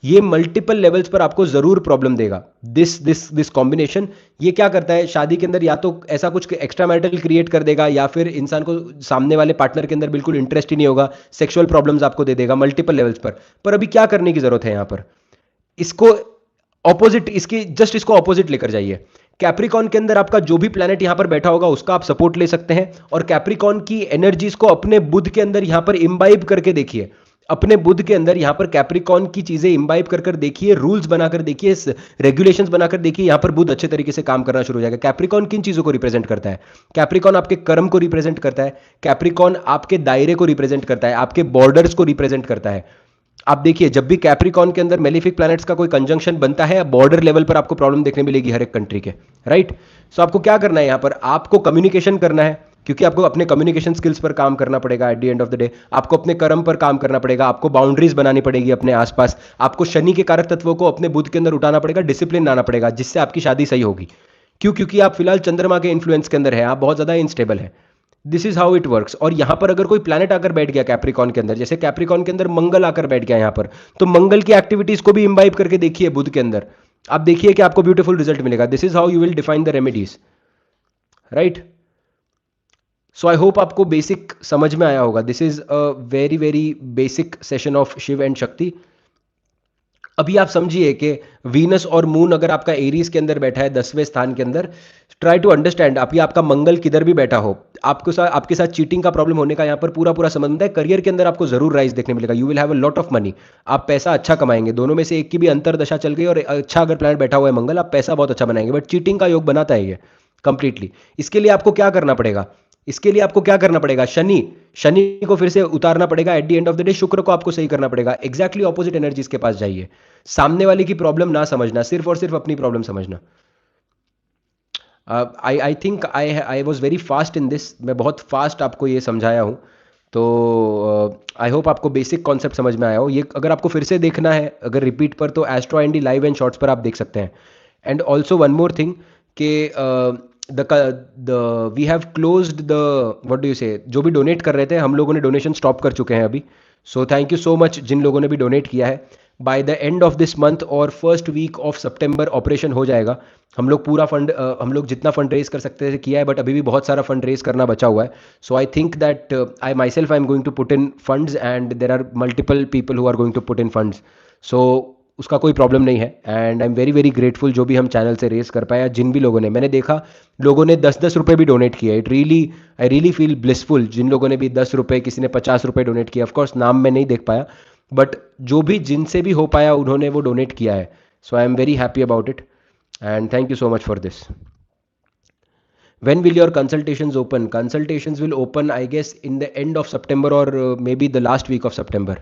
A: ये मल्टीपल लेवल्स पर आपको जरूर प्रॉब्लम देगा। दिस कॉम्बिनेशन ये क्या करता है शादी के अंदर? या तो ऐसा कुछ एक्स्ट्रा मैरिटल क्रिएट कर देगा, या फिर इंसान को सामने वाले पार्टनर के अंदर बिल्कुल इंटरेस्ट ही नहीं होगा, सेक्सुअल प्रॉब्लम्स आपको दे देगा मल्टीपल लेवल्स पर अभी क्या करने की जरूरत है यहां पर? इसको ऑपोजिट, इसको ऑपोजिट लेकर जाइए। कैप्रिकॉन के अंदर आपका जो भी प्लैनेट यहां पर बैठा होगा, उसका आप सपोर्ट ले सकते हैं, और कैप्रिकॉन की एनर्जीज को अपने बुध के अंदर यहां पर इम्बाइब करके देखिए। अपने बुध के अंदर यहां पर कैप्रिकॉन की चीजें इम्बाइब कर देखिए, रूल्स बनाकर देखिए, रेगुलेशंस बनाकर देखिए, यहां पर बुध अच्छे तरीके से काम करना शुरू हो जाएगा। कैप्रिकॉन किन चीजों को रिप्रेजेंट करता है? कैप्रिकॉन आपके कर्म को रिप्रेजेंट करता है, कैप्रिकॉन आपके दायरे को रिप्रेजेंट करता है, आपके बॉर्डर्स को रिप्रेजेंट करता है। आप देखिए, जब भी कैप्रिकॉन के अंदर मेलिफिक प्लैनेट्स का कोई कंजंक्शन बनता है, बॉर्डर लेवल पर आपको प्रॉब्लम देखने मिलेगी हर एक कंट्री के, राइट? सो आपको क्या करना है यहां पर? आपको कम्युनिकेशन करना है, क्योंकि आपको अपने कम्युनिकेशन स्किल्स पर काम करना पड़ेगा। Eight the end of the day आपको अपने कर्म पर काम करना पड़ेगा, आपको बाउंड्रीज बनानी पड़ेगी अपने आसपास, आपको शनि के कारक तत्वों को अपने बुध के अंदर उठाना पड़ेगा, डिसिप्लिन लाना पड़ेगा, जिससे आपकी शादी सही होगी। क्यों? क्योंकि आप फिलहाल चंद्रमा के इन्फ्लुएंस के अंदर है, आप बहुत ज्यादा इनस्टेबल है। This is how it works. और यहां पर अगर कोई प्लैनेट आकर बैठ गया कैप्रिकॉन के अंदर, जैसे कैप्रिकॉन के अंदर मंगल आकर बैठ गया यहां पर, तो मंगल की एक्टिविटीज को भी इम्बाइब करके देखिए बुध के अंदर, आप देखिए कि आपको ब्यूटीफुल रिजल्ट मिलेगा। This is how you will define the remedies, right? So I hope आपको बेसिक समझ में आया होगा। This is a very very basic session of Shiva and Shakti. अभी आप समझिए कि वीनस और मून अगर आपका एरीज के अंदर बैठा है 10वें स्थान के अंदर, ट्राई टू अंडरस्टैंड, अभी आपका मंगल किधर भी बैठा हो, आपके साथ चीटिंग का प्रॉब्लम होने का यहाँ पर पूरा पूरा संबंध है। करियर के अंदर आपको जरूर राइज देखने मिलेगा, you will have a lot of money, आप पैसा अच्छा कमाएंगे। दोनों में से एक की भी अंतरदशा चल गई और अच्छा अगर प्लान बैठा हुआ है मंगल, आप पैसा बहुत अच्छा बनाएंगे, बट चीटिंग का योग बनाता है ये कंप्लीटली। इसके लिए आपको क्या करना पड़ेगा, इसके लिए आपको क्या करना पड़ेगा, शनि शनि को फिर से उतारना पड़ेगा eight the end of the day, शुक्र को आपको सही करना पड़ेगा। एग्जैक्टली ऑपोजिट एनर्जीज के पास जाइए, सामने वाले की प्रॉब्लम ना समझना, सिर्फ और सिर्फ अपनी प्रॉब्लम समझना। I think I was very fast in this, मैं बहुत फास्ट आपको ये समझाया हूँ। तो आई होप आपको बेसिक कॉन्सेप्ट समझ में आया हो। ये अगर आपको फिर से देखना है अगर रिपीट पर, तो astro Andy live and shorts पर आप देख सकते हैं। And also one more thing कि the we have closed the, what do you say, जो भी डोनेट कर रहे थे हम लोगों ने डोनेशन स्टॉप कर चुके हैं अभी। So thank you so much जिन लोगों ने भी डोनेट किया है। By the end of this month और फर्स्ट वीक ऑफ सितंबर ऑपरेशन हो जाएगा। हम लोग पूरा फंड, हम लोग जितना फंड रेज कर सकते थे किया है, बट अभी भी बहुत सारा फंड रेज करना बचा हुआ है। So I think that I myself I am going to put in funds and there are multiple people who are going to put in funds. So उसका कोई प्रॉब्लम नहीं है and I am very very grateful जो भी हम channel से race कर पाया। जिन भी लोगों ने, मैंने देखा लोगों ने 10-10 रुपये भी डोनेट किया, it really, I really feel blissful. जिन लोगों ने भी 10 रुपये, किसी ने 50 रुपये डोनेट किया, ऑफकोर्स नाम मैं नहीं देख पाया, बट जो भी जिनसे भी हो पाया उन्होंने वो डोनेट किया है। So I am very happy about it and thank you so much for this. When will your consultations open? Consultations will open, I guess, in the end of September or maybe the last week of September.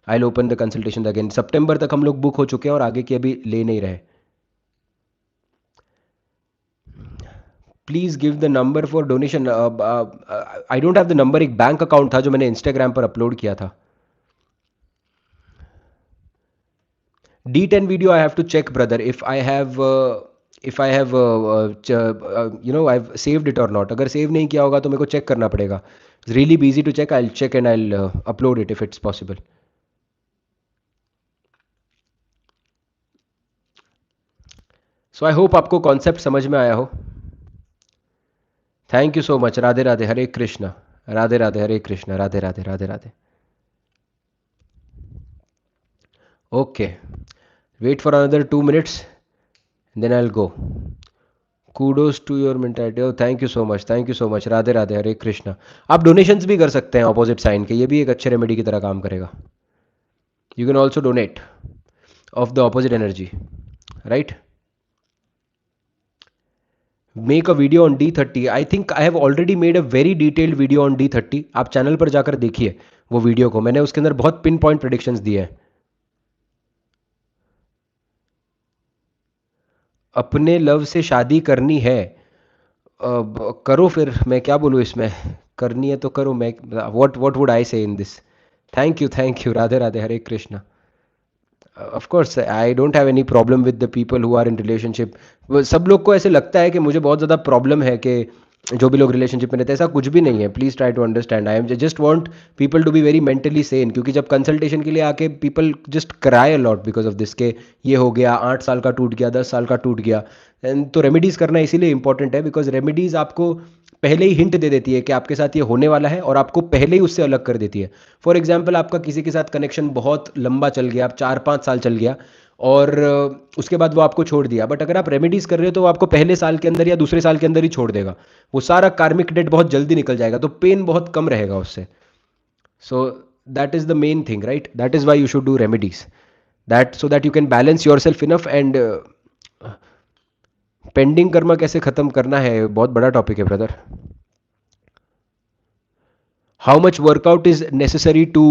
A: I'll open the consultations again. September तक हम लोग book हो चुके हैं और आगे की अभी ले नहीं रहे। Please give the number for donation. I don't have the number, एक बैंक अकाउंट था जो मैंने इंस्टाग्राम पर अपलोड किया था। D10 video I have to check, brother, if I have I've saved it or not. अगर सेव नहीं किया होगा तो मेरे को चेक करना पड़ेगा। It's really busy to check. I'll check and I'll upload it if it's possible. So I hope आपको कॉन्सेप्ट समझ में आया हो। Thank you so much. Radhe Radhe, Hare Krishna. Radhe Radhe, Hare Krishna. Radhe Radhe, Radhe Radhe. Okay, wait for another 2 minutes then I'll go. Kudos to your mentality. Oh thank you so much, thank you so much. Radhe Radhe, Hare Krishna. आप donations भी कर सकते हैं ऑपोजिट साइन के, ये भी एक अच्छे रेमेडी की तरह काम करेगा। You can also donate of the opposite energy, right. Make a video on D30। I think I have already made a very detailed video on D30। आप चैनल पर जाकर देखिए वो वीडियो को, मैंने उसके अंदर बहुत पिन पॉइंट प्रेडिक्शंस दिए हैं। अपने लव से शादी करनी है, करो फिर, मैं क्या बोलूँ इसमें, करनी है तो करो। मैं what would I say in this. Thank you. Radhe Radhe, Hare Krishna. Of course I don't have any problem with the people who are in relationship. सब लोग को ऐसे लगता है कि मुझे बहुत ज़्यादा प्रॉब्लम है कि जो भी लोग रिलेशनशिप में रहते हैं, ऐसा कुछ भी नहीं है। Please try to understand, I am just want people to be very mentally sane. क्योंकि जब कंसल्टेशन के लिए आके people just cry a lot because of this, के ये हो गया, 8 साल का टूट गया, 10 साल का टूट गया। एंड तो रेमेडीज़ करना इसीलिए इंपॉर्टेंट है बिकॉज रेमेडीज़ आपको पहले ही हिंट दे देती है कि आपके साथ ये होने वाला है और आपको पहले ही उससे अलग कर देती है। फॉर एग्जाम्पल, आपका किसी के साथ कनेक्शन बहुत लंबा चल गया, आप 4-5 साल चल गया और उसके बाद वो आपको छोड़ दिया, बट अगर आप रेमेडीज़ कर रहे हो तो वो आपको पहले साल के अंदर या दूसरे साल के अंदर ही छोड़ देगा। वो सारा कार्मिक डेट बहुत जल्दी निकल जाएगा, तो पेन बहुत कम रहेगा उससे। So that is the main thing, right. That is why you should do remedies, that so that you can balance your self enough. And pending कर्म कैसे ख़त्म करना है, बहुत बड़ा टॉपिक है brother. How much workout is necessary to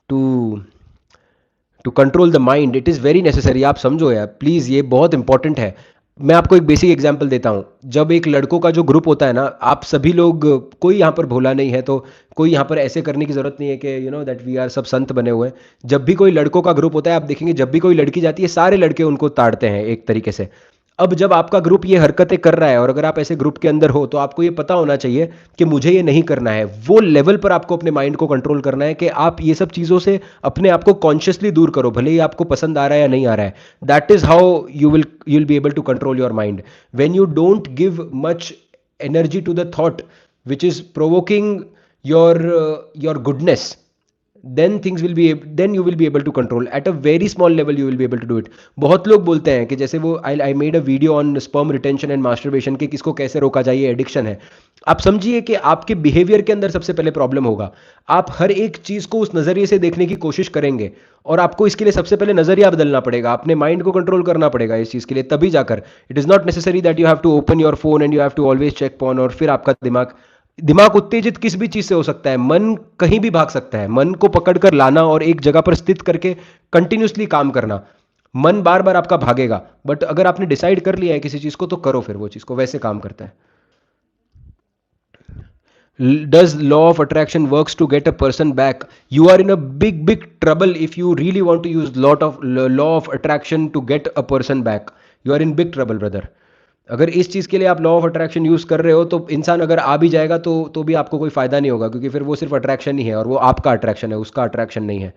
A: to control the mind? It is very necessary. आप समझो यार प्लीज़, ये बहुत इंपॉर्टेंट है। मैं आपको एक बेसिक एग्जांपल देता हूँ। जब एक लड़कों का जो ग्रुप होता है ना, आप सभी लोग, कोई यहाँ पर भोला नहीं है, तो कोई यहाँ पर ऐसे करने की ज़रूरत नहीं है कि you know that we are सब संत बने हुए हैं। जब भी कोई लड़कों का ग्रुप होता है, आप देखेंगे जब भी कोई लड़की जाती है, सारे लड़के उनको ताड़ते हैं एक तरीके से। अब जब आपका ग्रुप ये हरकतें कर रहा है और अगर आप ऐसे ग्रुप के अंदर हो, तो आपको ये पता होना चाहिए कि मुझे ये नहीं करना है। वो लेवल पर आपको अपने माइंड को कंट्रोल करना है कि आप ये सब चीज़ों से अपने आप को कॉन्शियसली दूर करो, भले ही आपको पसंद आ रहा है या नहीं आ रहा है। That is how you will be able to control your mind. When you don't give much energy to the thought which is provoking your goodness, then you will be able to control at a very small level, you will be able to do it. बहुत लोग बोलते हैं कि जैसे वो I made a video on sperm retention and masturbation के किसको कैसे रोका जाए, एडिक्शन है। आप समझिए कि आपके बिहेवियर के अंदर सबसे पहले प्रॉब्लम होगा। आप हर एक चीज़ को उस नज़रिए से देखने की कोशिश करेंगे और आपको इसके लिए सबसे पहले नज़रिया बदलना पड़ेगा, अपने माइंड को कंट्रोल करना पड़ेगा इस चीज़ के लिए, तभी जाकर। It is not necessary that you have to open your phone and you have to always check porn, और फिर आपका दिमाग दिमाग उत्तेजित किस भी चीज से हो सकता है, मन कहीं भी भाग सकता है। मन को पकड़कर लाना और एक जगह पर स्थित करके कंटिन्यूसली काम करना, मन बार बार आपका भागेगा, बट अगर आपने डिसाइड कर लिया है किसी चीज को तो करो, फिर वो चीज को वैसे काम करता है। Does law of attraction works to get a person back? You are in a big trouble if you really want to use law of attraction to get a person back. You are in big trouble, brother. अगर इस चीज़ के लिए आप law of attraction use कर रहे हो तो इंसान अगर आ भी जाएगा तो भी आपको कोई फ़ायदा नहीं होगा, क्योंकि फिर वो सिर्फ अट्रैक्शन ही है और वो आपका अट्रैक्शन है, उसका अट्रैक्शन नहीं है।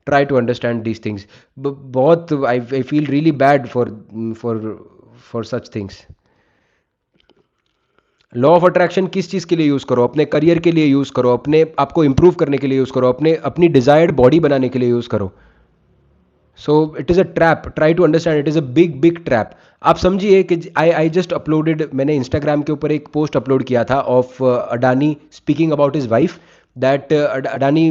A: Try to understand these things. बहुत I feel really bad for such things. Law of attraction किस चीज़ के लिए यूज़ करो? अपने करियर के लिए यूज़ करो, अपने आपको इंप्रूव करने के लिए यूज़ करो, अपनी डिज़ायर्ड बॉडी बनाने के लिए यूज़ करो। So it is a trap, try to understand, it is a big trap. आप समझिए कि आई जस्ट अपलोडेड, मैंने इंस्टाग्राम के ऊपर एक पोस्ट अपलोड किया था of Adani speaking about his wife, that Adani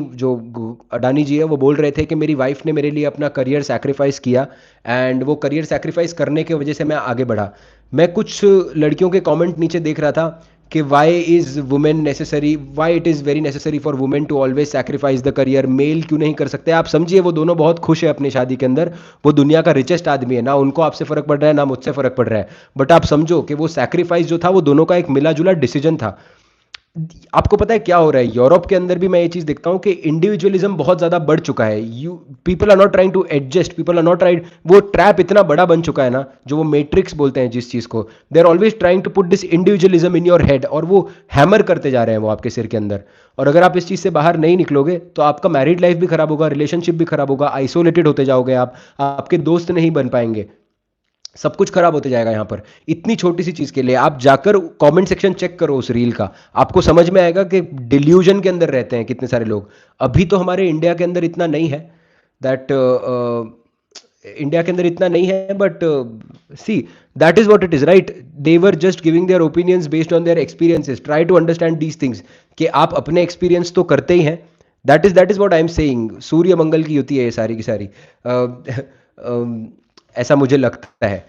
A: ji है, वो बोल रहे थे कि मेरी वाइफ ने मेरे लिए अपना करियर सैक्रिफाइस किया एंड वो करियर सैक्रिफाइस करने की वजह से मैं आगे बढ़ा। मैं कुछ लड़कियों के कमेंट नीचे देख रहा था कि why is women necessary, why it is very necessary for women to always sacrifice the career, male क्यों नहीं कर सकते? आप समझिए वो दोनों बहुत खुश है अपनी शादी के अंदर, वो दुनिया का रिचेस्ट आदमी है, ना उनको आपसे फ़र्क पड़ रहा है ना मुझसे फ़र्क पड़ रहा है, बट आप समझो कि वो सैक्रिफाइस जो था वो दोनों का एक मिला जुला डिसीजन था। आपको पता है क्या हो रहा है यूरोप के अंदर भी? मैं ये चीज देखता हूं कि इंडिविजुअलिज्म बहुत ज्यादा बढ़ चुका है। You people are not trying to adjust, people are not trying, वो ट्रैप इतना बड़ा बन चुका है ना, जो वो मैट्रिक्स बोलते हैं जिस चीज को, they are always trying to put this individualism in your head, और वो हैमर करते जा रहे हैं वो आपके सिर के अंदर। और अगर आप इस चीज से बाहर नहीं निकलोगे तो आपका मैरिड लाइफ भी खराब होगा, रिलेशनशिप भी खराब होगा, आइसोलेटेड होते जाओगे आप, आपके दोस्त नहीं बन पाएंगे, सब कुछ खराब होते जाएगा। यहाँ पर इतनी छोटी सी चीज के लिए आप जाकर कमेंट सेक्शन चेक करो उस रील का, आपको समझ में आएगा कि डिल्यूजन के अंदर रहते हैं कितने सारे लोग। अभी तो हमारे इंडिया के अंदर इतना नहीं है, दैट इंडिया के अंदर इतना नहीं है, but see that is what it is, right? They were just giving their opinions based on their experiences. Try to understand these things कि आप अपने एक्सपीरियंस तो करते ही हैं। That is what I am saying. सूर्य मंगल की होती है ये सारी की सारी, ऐसा मुझे लगता है।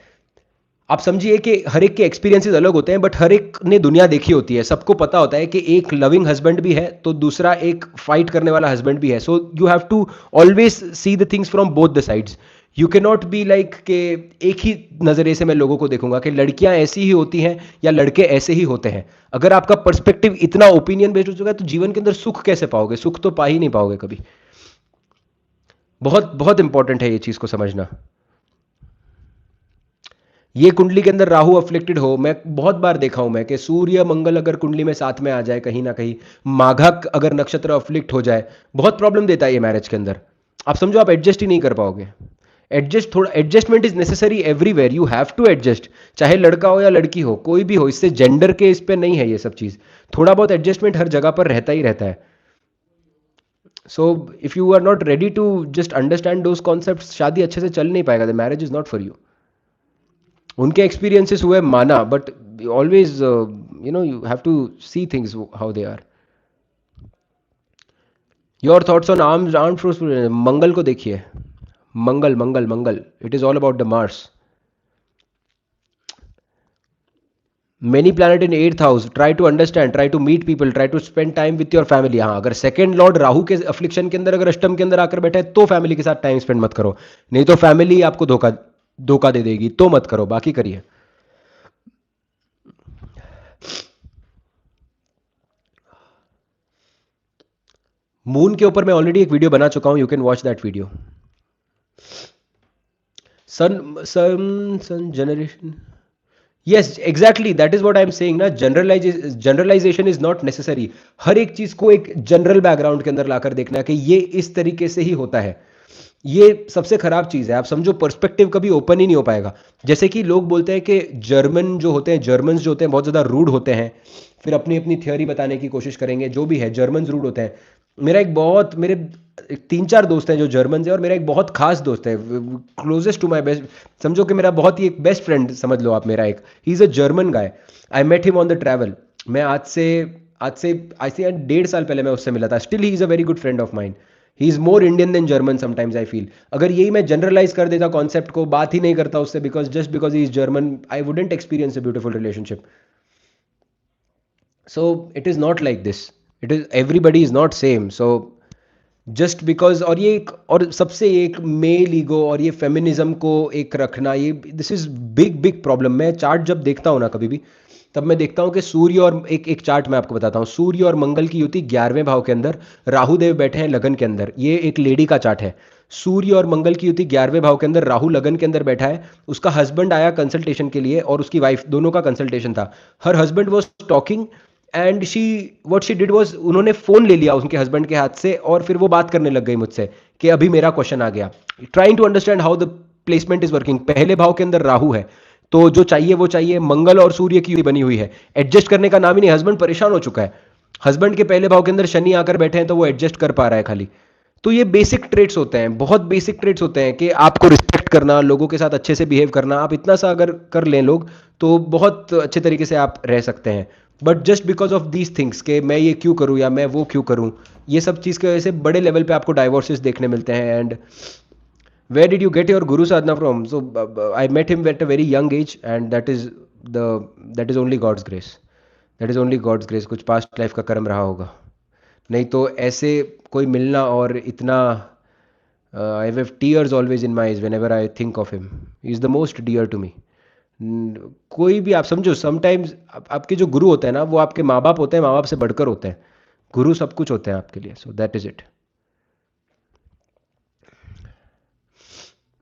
A: आप समझिए कि हर एक के एक्सपीरियंसेस अलग होते हैं, बट हर एक ने दुनिया देखी होती है, सबको पता होता है कि एक लविंग हस्बैंड भी है तो दूसरा एक फाइट करने वाला हस्बैंड भी है। So you have to always see the things from both the sides. You can not be like कि एक ही नज़रिए से मैं लोगों को देखूंगा कि लड़कियां ऐसी ही होती हैं या लड़के ऐसे ही होते हैं। अगर आपका पर्सपेक्टिव इतना ओपिनियन बेस्ड हो चुका है तो जीवन के अंदर सुख कैसे पाओगे? सुख तो पा ही नहीं पाओगे कभी। बहुत बहुत इंपॉर्टेंट है ये चीज़ को समझना। ये कुंडली के अंदर राहु अफ्लिक्टेड हो, मैं बहुत बार देखा हूं मैं कि सूर्य मंगल अगर कुंडली में साथ में आ जाए कहीं ना कहीं, माघक अगर नक्षत्र अफ्लिक्ट हो जाए, बहुत प्रॉब्लम देता है ये मैरिज के अंदर। आप समझो आप एडजस्ट ही नहीं कर पाओगे। थोड़ा adjustment is necessary everywhere, you have to adjust, चाहे लड़का हो या लड़की हो, कोई भी हो, इससे जेंडर के इस पे नहीं है ये सब चीज। थोड़ा बहुत एडजस्टमेंट हर जगह पर रहता ही रहता है। So if you are not ready to just understand those concept, शादी अच्छे से चल नहीं पाएगा, the marriage is not for you. उनके एक्सपीरियंसेस हुए माना, but always you have to see things how they are. Your thoughts on armed force, मंगल को देखिए, मंगल मंगल मंगल, it is all about the Mars. Many planet in 8th house, try to understand, try to meet people, try to spend time with your family. हाँ, अगर second Lord Rahu के affliction के अंदर अगर अष्टम के अंदर आकर बैठा है तो फैमिली के साथ टाइम स्पेंड मत करो, नहीं तो फैमिली आपको धोखा दे देगी, तो मत करो, बाकी करिए। मून के ऊपर मैं ऑलरेडी एक वीडियो बना चुका हूं, you can watch that video. Son generation, yes exactly, that is what I am saying ना, जनरलाइजेशन इज नॉट नेसेसरी। हर एक चीज को एक जनरल बैकग्राउंड के अंदर लाकर देखना कि ये इस तरीके से ही होता है, ये सबसे खराब चीज है। आप समझो पर्सपेक्टिव कभी ओपन ही नहीं हो पाएगा। जैसे कि लोग बोलते हैं कि जर्मन जो होते हैं, जर्मन्स जो होते हैं बहुत ज्यादा रूड होते हैं, फिर अपनी अपनी थ्योरी बताने की कोशिश करेंगे, जो भी है जर्मन्स रूड होते हैं। मेरा एक बहुत मेरे 3-4 दोस्त हैं जो जर्मन से, और मेरा एक बहुत खास दोस्त है, क्लोजेस्ट टू माय बेस्ट, समझो कि मेरा बहुत ही एक बेस्ट फ्रेंड समझ लो आप, मेरा एक, he is a German guy. I met him on the travel. मैं आज से 1.5 साल पहले मैं उससे मिला था। Still he is a very good friend of mine. He is more Indian than German sometimes I feel. अगर यही मैं जनरलाइज कर देता कॉन्सेप्ट को, बात ही नहीं करता उससे, because just because he is German, I wouldn't experience a beautiful relationship. So it is not like this. It is, everybody is not same. So just because, और ये एक, और सबसे एक मेल ईगो और ये फेमिनिज्म को एक रखना, ये this is big big problem. मैं चार्ट जब देखता हूँ ना कभी भी, तब मैं देखता हूँ कि सूर्य और एक एक चार्ट मैं आपको बताता हूँ, सूर्य और मंगल की युति 11वें भाव के अंदर, राहु देव बैठे हैं लगन के अंदर। ये एक लेडी का चार्ट है। सूर्य और मंगल की युति 11वें भाव के अंदर, राहु लगन के अंदर बैठा है। उसका हस्बैंड आया कंसल्टेशन के लिए और उसकी वाइफ, दोनों का कंसल्टेशन था। Her husband was talking and she, what she did was, उन्होंने फोन ले लिया उनके हस्बैंड के हाथ से और फिर वो बात करने लग गई मुझसे कि अभी मेरा क्वेश्चन आ गया। Trying to understand how the placement is working. पहले भाव के अंदर राहु है, तो जो चाहिए वो चाहिए। मंगल और सूर्य की बनी हुई है, एडजस्ट करने का नाम ही नहीं। हस्बैंड परेशान हो चुका है, हस्बैंड के पहले भाव के अंदर शनि आकर बैठे हैं, तो वो एडजस्ट कर पा रहा है खाली। तो ये बेसिक ट्रेट्स होते हैं, बहुत बेसिक ट्रेट्स होते हैं कि आपको रिस्पेक्ट करना, लोगों के साथ अच्छे से बिहेव करना। आप इतना सा अगर कर लें लोग, तो बहुत अच्छे तरीके से आप रह सकते हैं। But just because of these things, कि मैं ये क्यों करूँ या मैं वो क्यों करूँ, ये सब चीज़ की वजह से बड़े लेवल पे आपको डाइवोर्सेस देखने मिलते हैं। And where did you get your guru sadhana from? So I met him at a very young age, and the that is only God's grace. That is only God's grace. कुछ पास्ट लाइफ का कर्म रहा होगा, नहीं तो ऐसे कोई मिलना और इतना, I have tears always in my eyes when ever I think of him. He is the most dear to me. कोई भी आप समझो, समटाइम्स आपके जो गुरु होते हैं ना, वो आपके माँ बाप होते हैं, माँ बाप से बढ़कर होते हैं। गुरु सब कुछ होते हैं आपके लिए। सो दैट इज इट।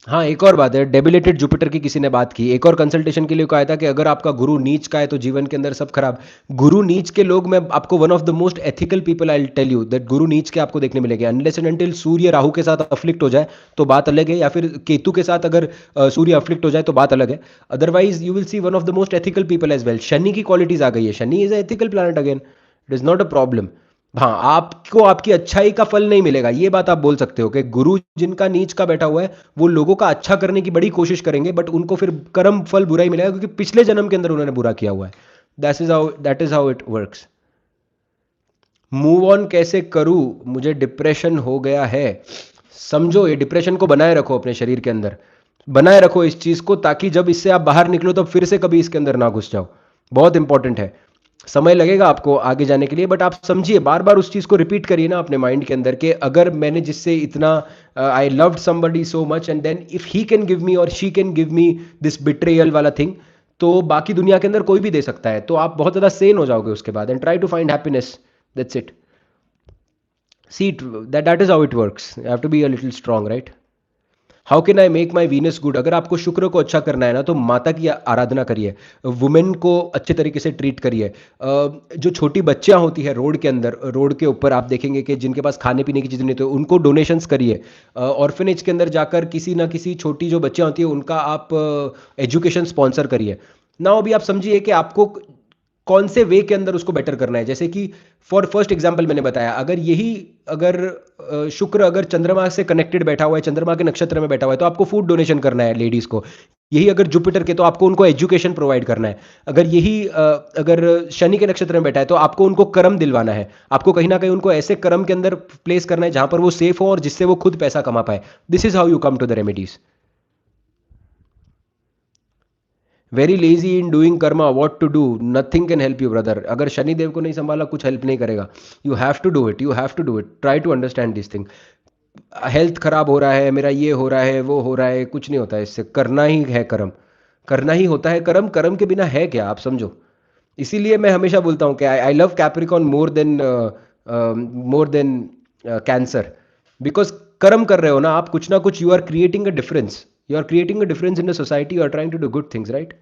A: हाँ, एक और बात है, डेबिलेटेड जुपिटर की किसी ने बात की, एक और कंसल्टेशन के लिए कहा था कि अगर आपका गुरु नीच का है तो जीवन के अंदर सब खराब। गुरु नीच के लोग, मैं आपको one of the most ethical people I tell you that, Guru नीच के आपको देखने मिलेंगे unless and until Surya Rahu के साथ अफ्लिक्ट हो जाए तो बात अलग है, या फिर केतु के साथ अगर सूर्य अफ्लिक्ट हो जाए तो बात अलग है। Otherwise you will see one of the most ethical people as well. Shani की क्वालिटीज आ गई है, Shani is ethical planet again, it is not a problem. हाँ, आपको आपकी अच्छाई का फल नहीं मिलेगा, ये बात आप बोल सकते हो कि गुरु जिनका नीच का बैठा हुआ है, वो लोगों का अच्छा करने की बड़ी कोशिश करेंगे, बट उनको फिर कर्म फल बुरा ही मिलेगा, क्योंकि पिछले जन्म के अंदर उन्होंने बुरा किया हुआ है। That is how it works. Move on कैसे करूं? मुझे डिप्रेशन हो गया है। समझो, ये डिप्रेशन को बनाए रखो अपने शरीर के अंदर, बनाए रखो इस चीज को, ताकि जब इससे आप बाहर निकलो तब फिर से कभी इसके अंदर ना घुस जाओ। बहुत इंपॉर्टेंट है। समय लगेगा आपको आगे जाने के लिए, बट आप समझिए, बार बार उस चीज को रिपीट करिए ना अपने माइंड के अंदर, कि अगर मैंने जिससे इतना, I loved somebody so much and then if he can give me और she can give me this betrayal वाला थिंग, तो बाकी दुनिया के अंदर कोई भी दे सकता है। तो आप बहुत ज्यादा सेन हो जाओगे उसके बाद, and try to find happiness. That's it. See, that is how it works. You have to be a little strong, right? How can I make my Venus good? अगर आपको शुक्र को अच्छा करना है ना, तो माता की आराधना करिए, वुमेन को अच्छे तरीके से ट्रीट करिए। जो छोटी बच्चियां होती है रोड के अंदर, रोड के ऊपर आप देखेंगे कि जिनके पास खाने पीने की चीज़ नहीं होती, उनको डोनेशंस करिए। ऑर्फनेज के अंदर जाकर किसी ना किसी छोटी जो बच्चियां होती है उनका आप एजुकेशन स्पॉन्सर करिए ना। अभी आप समझिए कि आपको कौन से वे के अंदर उसको बेटर करना है। जैसे कि फॉर फर्स्ट एग्जांपल मैंने बताया, अगर शुक्र अगर चंद्रमा से कनेक्टेड बैठा हुआ है, चंद्रमा के नक्षत्र में बैठा हुआ है, तो आपको फूड डोनेशन करना है लेडीज को। यही अगर जुपिटर के, तो आपको उनको एजुकेशन प्रोवाइड करना है। अगर शनि के नक्षत्र में बैठा है, तो आपको उनको कर्म दिलवाना है। आपको कहीं ना कहीं उनको ऐसे कर्म के अंदर प्लेस करना है जहां पर वो सेफ हो और जिससे वो खुद पैसा कमा पाए। This is how you come to the remedies. Very lazy in doing karma, what to do? Nothing can help you brother. अगर शनिदेव को नहीं संभाला, कुछ हेल्प नहीं करेगा। You have to do it, you have to do it. Try to understand this thing. Health खराब हो रहा है मेरा, ये हो रहा है, वो हो रहा है, कुछ नहीं होता है इससे। करना ही है कर्म, करना ही होता है कर्म। कर्म के बिना है क्या, आप समझो। इसीलिए मैं हमेशा बोलता हूँ कि I love Capricorn more than cancer. Because कर्म कर रहे हो ना आप, कुछ ना कुछ, you are creating a difference. You are creating a difference in the society, you are trying to do good things, right?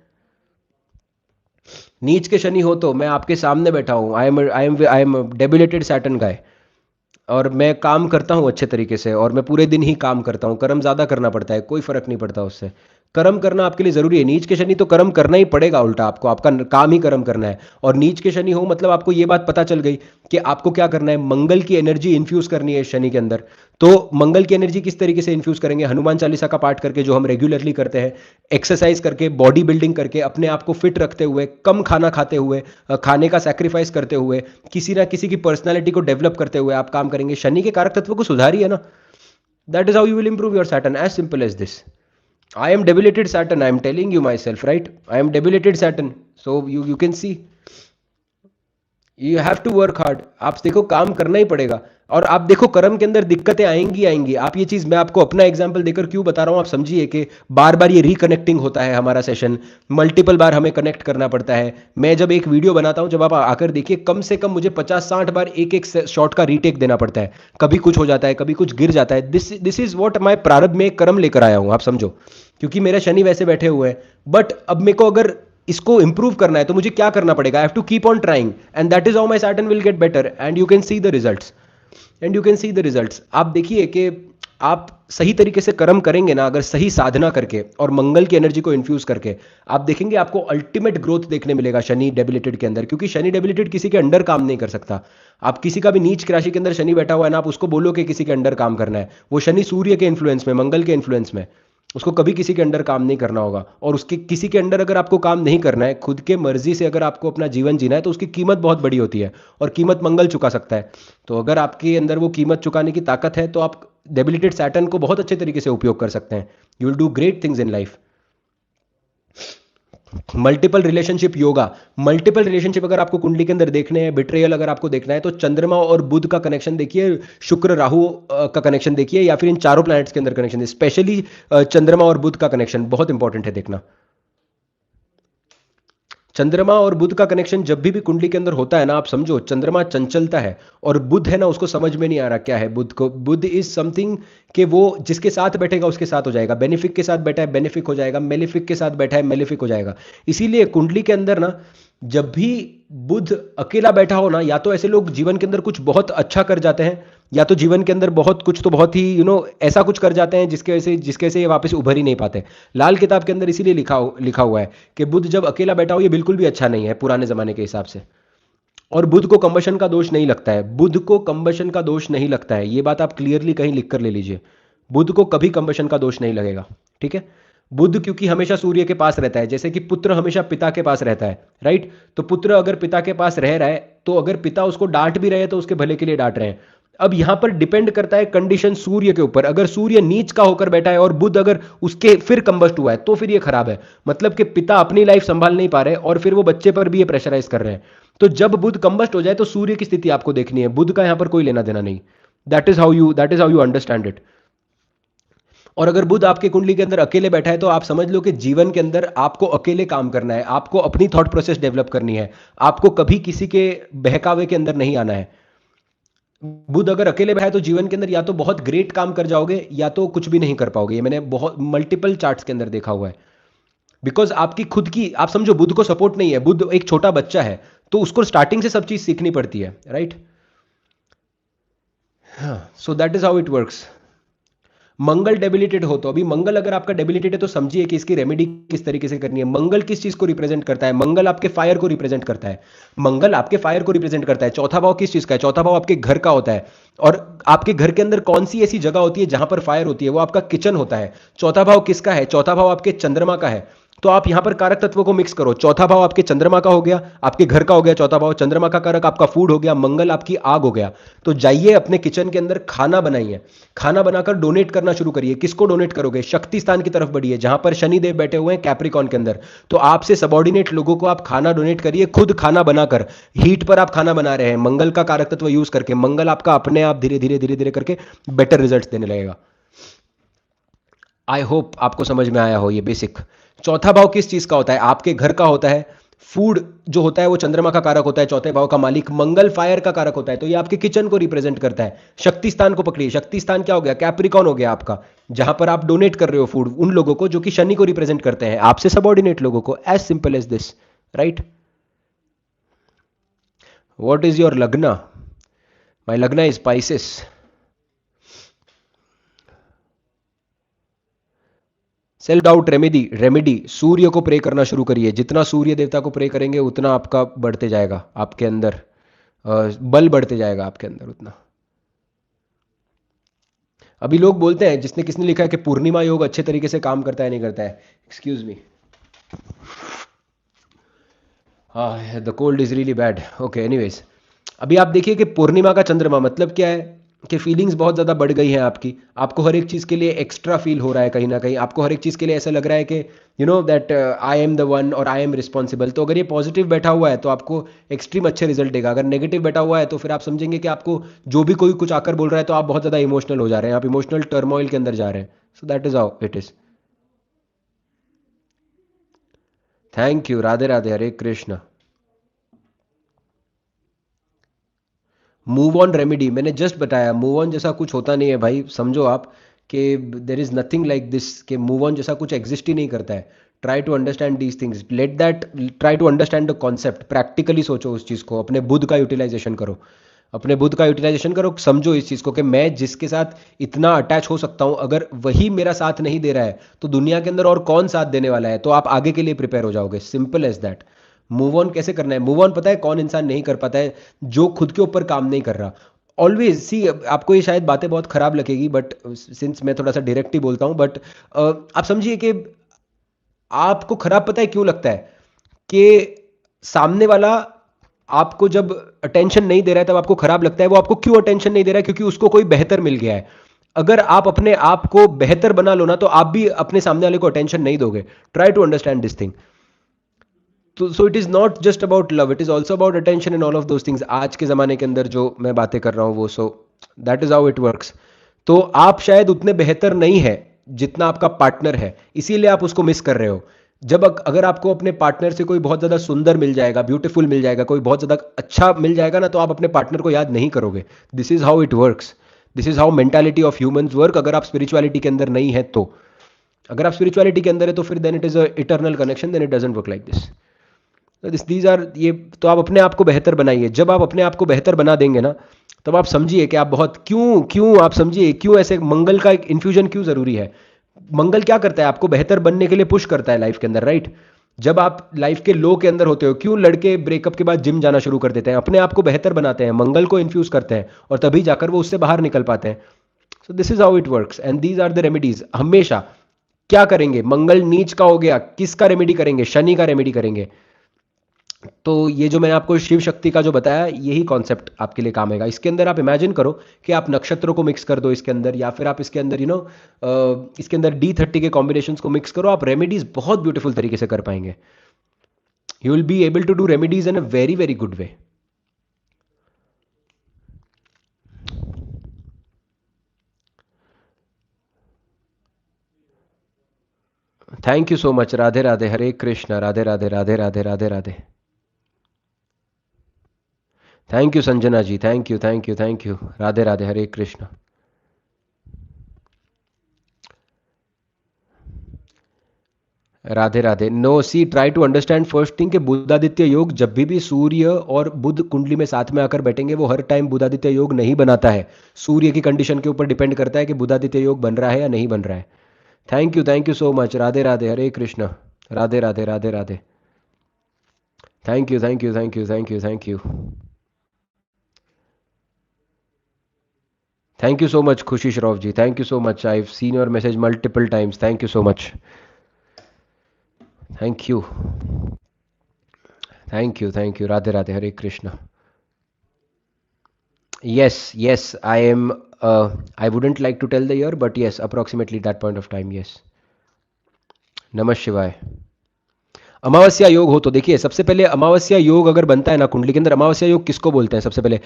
A: नीच के शनि हो तो मैं आपके सामने बैठा हूँ, आई एम डेबिलेटेड सैटर्न गाय, और मैं काम करता हूँ अच्छे तरीके से, और मैं पूरे दिन ही काम करता हूँ। कर्म ज़्यादा करना पड़ता है, कोई फर्क नहीं पड़ता उससे। कर्म करना आपके लिए जरूरी है। नीच के शनि तो कर्म करना ही पड़ेगा, उल्टा आपको आपका काम ही कर्म करना है। और नीच के शनि हो मतलब आपको ये बात पता चल गई कि आपको क्या करना है, मंगल की एनर्जी इन्फ्यूज करनी है शनि के अंदर। तो मंगल की एनर्जी किस तरीके से इन्फ्यूज करेंगे, हनुमान चालीसा का पाठ करके, जो हम रेगुलरली करते हैं, एक्सरसाइज करके, बॉडी बिल्डिंग करके, अपने आप को फिट रखते हुए, कम खाना खाते हुए, खाने का सैक्रिफाइस करते हुए, किसी ना किसी की पर्सनैलिटी को डेवलप करते हुए आप काम करेंगे। शनि के कारक तत्व को सुधारिए ना। That is how you will improve your Saturn, as simple as this. I am debilitated Saturn. I am telling you myself, right? I am debilitated Saturn. So you can see. You have to work hard. आप देखो काम करना ही पड़ेगा। और आप देखो कर्म के अंदर दिक्कतें आएंगी आएंगी। आप ये चीज मैं आपको अपना एग्जांपल देकर क्यों बता रहा हूं, आप समझिए कि बार बार ये रिकनेक्टिंग होता है हमारा सेशन, मल्टीपल बार हमें कनेक्ट करना पड़ता है। मैं जब एक वीडियो बनाता हूं, जब आप आकर देखिए, कम से कम मुझे 50-60 बार एक एक शॉट का रीटेक देना पड़ता है। कभी कुछ हो जाता है, कभी कुछ गिर जाता है। दिस इज वॉट माई प्रारब्ध में कर्म लेकर आया हूं, आप समझो। क्योंकि मेरा शनि वैसे बैठे हुए हैं। बट अब मेरे को अगर इसको इंप्रूव करना है तो मुझे क्या करना पड़ेगा, I have to keep on trying, and that is how my Saturn will get better, and you can see the results. आप देखिए कि आप सही तरीके से कर्म करेंगे ना, अगर सही साधना करके और मंगल की एनर्जी को इन्फ्यूज करके, आप देखेंगे आपको अल्टीमेट ग्रोथ देखने मिलेगा शनि डेबिलिटेड के अंदर। क्योंकि शनि डेबिलिटेड किसी के अंडर काम नहीं कर सकता। आप किसी का भी नीच राशि के अंदर शनि बैठा हुआ है ना, आप उसको बोलो कि किसी के अंडर काम करना है, वो शनि सूर्य के इन्फ्लुएंस में, मंगल के इन्फ्लुएंस में, उसको कभी किसी के अंडर काम नहीं करना होगा। और उसके किसी के अंडर अगर आपको काम नहीं करना है, खुद के मर्जी से अगर आपको अपना जीवन जीना है, तो उसकी कीमत बहुत बड़ी होती है, और कीमत मंगल चुका सकता है। तो अगर आपके अंदर वो कीमत चुकाने की ताकत है, तो आप डेबिलिटेड सैटर्न को बहुत अच्छे तरीके से उपयोग कर सकते हैं। You will do great things in life. Multiple relationship yoga, multiple relationship अगर आपको कुंडली के अंदर देखने हैं, बिट्रेयल अगर आपको देखना है, तो चंद्रमा और बुध का कनेक्शन देखिए, शुक्र राहु का कनेक्शन देखिए, या फिर इन चारों प्लैनेट्स के अंदर कनेक्शन, स्पेशली चंद्रमा और बुध का कनेक्शन बहुत इंपॉर्टेंट है देखना। चंद्रमा और बुध का कनेक्शन जब भी कुंडली के अंदर होता है ना, आप समझो चंद्रमा चंचलता है, और बुध है ना, उसको समझ में नहीं आ रहा क्या है बुध को। बुध इज समथिंग कि वो जिसके साथ बैठेगा उसके साथ हो जाएगा। बेनिफिक के साथ बैठा है बेनिफिक हो जाएगा, मेलिफिक के साथ बैठा है मेलिफिक हो जाएगा। इसीलिए कुंडली के अंदर ना, जब भी बुध अकेला बैठा हो ना, या तो ऐसे लोग जीवन के अंदर कुछ बहुत अच्छा कर जाते हैं, या तो जीवन के अंदर बहुत कुछ तो बहुत ही ऐसा कुछ कर जाते हैं जिसके वजह से ये वापस उभर ही नहीं पाते। लाल किताब के अंदर इसीलिए लिखा हुआ है कि बुध जब अकेला बैठा हो, ये बिल्कुल भी अच्छा नहीं है पुराने जमाने के हिसाब से। और बुध को कंबशन का दोष नहीं लगता है, बुध को कंबशन का दोष नहीं लगता है, ये बात आप क्लियरली कहीं लिख कर ले लीजिए। बुध को कभी कंबशन का दोष नहीं लगेगा, ठीक है। बुध क्योंकि हमेशा सूर्य के पास रहता है, जैसे कि पुत्र हमेशा पिता के पास रहता है, राइट। तो पुत्र अगर पिता के पास रह रहा है, तो अगर पिता उसको डांट भी रहे हैं तो उसके भले के लिए डांट रहे हैं। अब यहां पर डिपेंड करता है कंडीशन सूर्य के ऊपर। अगर सूर्य नीच का होकर बैठा है और बुध अगर उसके फिर कंबस्ट हुआ है, तो फिर ये खराब है। मतलब कि पिता अपनी लाइफ संभाल नहीं पा रहे और फिर वो बच्चे पर भी ये प्रेशराइज कर रहे हैं। तो जब बुध कंबस्ट हो जाए, तो सूर्य की स्थिति आपको देखनी है, बुध का यहां पर कोई लेना देना नहीं। That is how you understand it. और अगर बुध आपके कुंडली के अंदर अकेले बैठा है, तो आप समझ लो कि जीवन के अंदर आपको अकेले काम करना है, आपको अपनी थॉट प्रोसेस डेवलप करनी है, आपको कभी किसी के बहकावे के अंदर नहीं आना है। बुध अगर अकेले बैठा है, तो जीवन के अंदर या तो बहुत ग्रेट काम कर जाओगे, या तो कुछ भी नहीं कर पाओगे। ये मैंने बहुत मल्टीपल चार्ट्स के अंदर देखा हुआ है। बिकॉज आपकी खुद की, आप समझो बुध को सपोर्ट नहीं है, बुध एक छोटा बच्चा है, तो उसको स्टार्टिंग से सब चीज सीखनी पड़ती है, right. So that is how it works. मंगल डेबिलिटेड हो, तो अभी मंगल अगर आपका डेबिलिटेड है, तो समझिए कि इसकी रेमेडी किस तरीके से करनी है। मंगल किस चीज को रिप्रेजेंट करता है, मंगल आपके फायर को रिप्रेजेंट करता है। मंगल आपके फायर को रिप्रेजेंट करता है। चौथा भाव किस चीज का है, चौथा भाव आपके घर का होता है। और आपके घर के अंदर कौन सी ऐसी जगह होती है जहां पर फायर होती है, वो आपका किचन होता है। चौथा भाव किसका है, चौथा भाव आपके चंद्रमा का है। तो आप यहां पर कारक तत्वों को मिक्स करो। चौथा भाव आपके चंद्रमा का हो गया, आपके घर का हो गया चौथा भाव, चंद्रमा का कारक आपका फूड हो गया, मंगल आपकी आग हो गया। तो जाइए अपने किचन के अंदर खाना बनाइए, खाना बनाकर डोनेट करना शुरू करिए। किसको डोनेट करोगे, शक्ति स्थान की तरफ बढ़िए, जहां पर शनिदेव बैठे हुए हैं कैप्रिकॉन के अंदर। तो आपसे सबॉर्डिनेट लोगों को आप खाना डोनेट करिए, खुद खाना बनाकर, हीट पर आप खाना बना रहे हैं, मंगल का कारक तत्व यूज करके। मंगल आपका अपने आप धीरे धीरे धीरे धीरे करके बेटर रिजल्ट देने लगेगा। आई होप आपको समझ में आया हो ये बेसिक। चौथा भाव किस चीज का होता है, आपके घर का होता है। फूड जो होता है वो चंद्रमा का कारक होता है, चौथे भाव का मालिक। मंगल फायर का कारक होता है, तो ये आपके किचन को रिप्रेजेंट करता है। शक्ति स्थान को पकड़िए, शक्ति स्थान क्या हो गया, कैप्रिकॉन हो गया आपका, जहां पर आप डोनेट कर रहे हो फूड उन लोगों को जो कि शनि को रिप्रेजेंट करते हैं, आपसे सबॉर्डिनेट लोगों को। As simple as this, right. What is your lagna, my lagna is Pisces. Self doubt remedy, remedy सूर्य को प्रे करना शुरू करिए। जितना सूर्य देवता को प्रे करेंगे उतना आपका बढ़ते जाएगा, आपके अंदर बल बढ़ते जाएगा आपके अंदर उतना। अभी लोग बोलते हैं, जिसने किसने लिखा है कि पूर्णिमा योग अच्छे तरीके से काम करता है नहीं करता है, एक्सक्यूज मी, हाँ the cold is really bad, okay anyways. अभी आप देखिए कि पूर्णिमा का चंद्रमा मतलब क्या है कि फीलिंग्स बहुत ज़्यादा बढ़ गई हैं आपकी, आपको हर एक चीज़ के लिए एक्स्ट्रा फील हो रहा है, कहीं ना कहीं आपको हर एक चीज़ के लिए ऐसा लग रहा है कि you know that I am the one और आई एम रिस्पॉन्सिबल। तो अगर ये पॉजिटिव बैठा हुआ है तो आपको एक्सट्रीम अच्छे रिजल्ट देगा, अगर नेगेटिव बैठा हुआ है तो फिर आप समझेंगे कि आपको जो भी कोई कुछ आकर बोल रहा है तो आप बहुत ज़्यादा इमोशनल हो जा रहे हैं, आप इमोशनल टर्मोइल के अंदर जा रहे हैं। So that is how it is. Thank you, Radhe Radhe, Hare Krishna. Move on remedy मैंने जस्ट बताया, मूव ऑन जैसा कुछ होता नहीं है भाई, समझो आप कि there is nothing like this, कि मूव ऑन जैसा कुछ एग्जिस्ट ही नहीं करता है। Try to understand these things, let that, try to understand the concept, practically सोचो उस चीज़ को, अपने बुद्ध का यूटिलाइजेशन करो, अपने बुद्ध का यूटिलाइजेशन करो, समझो इस चीज़ को कि मैं जिसके साथ इतना अटैच हो सकता हूँ, अगर वही मेरा साथ नहीं दे रहा है तो दुनिया के अंदर और कौन साथ देने वाला है, तो आप आगे के लिए प्रिपेयर हो जाओगे, simple as that. Move on कैसे करना है? मूव ऑन पता है कौन इंसान नहीं कर पाता है? जो खुद के ऊपर काम नहीं कर रहा। ऑलवेज सी, आपको ये शायद बातें बहुत खराब लगेगी बट सिंस मैं थोड़ा सा डायरेक्ट ही बोलता हूँ, बट आप समझिए कि आपको खराब पता है क्यों लगता है कि सामने वाला आपको जब अटेंशन नहीं दे रहा है तब आपको खराब लगता है। वो आपको क्यों अटेंशन नहीं दे रहा है? क्योंकि उसको कोई बेहतर मिल गया है। अगर आप अपने आप को बेहतर बना लो ना तो आप भी अपने सामने वाले को अटेंशन नहीं दोगे। Try to understand this thing. तो so it is not just about love, it is also about attention and all of those things. आज के ज़माने के अंदर जो मैं बातें कर रहा हूँ वो, सो that is how it works. तो आप शायद उतने बेहतर नहीं है जितना आपका पार्टनर है, इसीलिए आप उसको मिस कर रहे हो। जब अगर आपको अपने पार्टनर से कोई बहुत ज़्यादा सुंदर मिल जाएगा, ब्यूटीफुल मिल जाएगा, कोई बहुत ज़्यादा अच्छा मिल जाएगा ना, तो आप अपने पार्टनर को याद नहीं करोगे। This is how it works, this is how mentality of humans work. अगर आप स्पिरिचुअलिटी के अंदर नहीं है तो, अगर आप स्पिरिचुअलिटी के अंदर है तो फिर then it is a eternal connection, then it doesn't work like this. These are ये, तो आप अपने आप को बेहतर बनाइए। जब आप अपने आप को बेहतर बना देंगे ना, तब आप समझिए कि आप बहुत क्यों क्यों आप समझिए क्यों ऐसे मंगल का एक इन्फ्यूजन क्यों ज़रूरी है। मंगल क्या करता है? आपको बेहतर बनने के लिए पुश करता है लाइफ के अंदर, राइट? जब आप लाइफ के लो के अंदर होते हो, क्यों लड़के ब्रेकअप के बाद जिम जाना शुरू कर देते हैं? अपने आप को बेहतर बनाते हैं, मंगल को इन्फ्यूज करते हैं, और तभी जाकर वो उससे बाहर निकल पाते हैं। So this is how it works and these are the remedies. हमेशा क्या करेंगे? मंगल नीच का हो गया, किसका रेमेडी करेंगे? शनि का रेमेडी करेंगे। तो ये जो मैंने आपको शिव शक्ति का जो बताया, यही कॉन्सेप्ट आपके लिए काम आएगा। इसके अंदर आप इमेजिन करो कि आप नक्षत्रों को मिक्स कर दो इसके अंदर, या फिर आप इसके अंदर इसके अंदर D30 के कॉम्बिनेशंस को मिक्स करो, आप रेमेडीज बहुत ब्यूटीफुल तरीके से कर पाएंगे। You will be able to do remedies in a very very good way. Thank you so much, Radhe Radhe, Hare Krishna, Radhe Radhe, Radhe Radhe, Radhe Radhe. Thank you Sanjana ji, thank you thank you thank you, Radhe Radhe, Hare Krishna. Radhe Radhe. No see, try to understand first thing कि बुधादित्य योग जब भी सूर्य और बुध कुंडली में साथ में आकर बैठेंगे, वो हर टाइम बुधादित्य योग नहीं बनाता है। सूर्य की कंडीशन के ऊपर डिपेंड करता है कि बुधादित्य योग बन रहा है या नहीं बन रहा है। Thank you so much, Radhe Radhe, Hare Krishna, Radhe Radhe, Radhe Radhe. Thank you thank you thank you thank you thank you thank you so much Khushi Shroff ji, thank you so much. I seen your message multiple times, thank you so much, thank you thank you thank you, Radhe Radhe, Hare Krishna. Yes, yes, I am. I wouldn't like to tell the year, but yes, approximately that point of time, yes. नमः शिवाय। अमावस्या योग हो तो देखिए, सबसे पहले अमावस्या योग अगर बनता है ना कुंडली के अंदर, अमावस्या योग किसको बोलते हैं? सबसे पहले,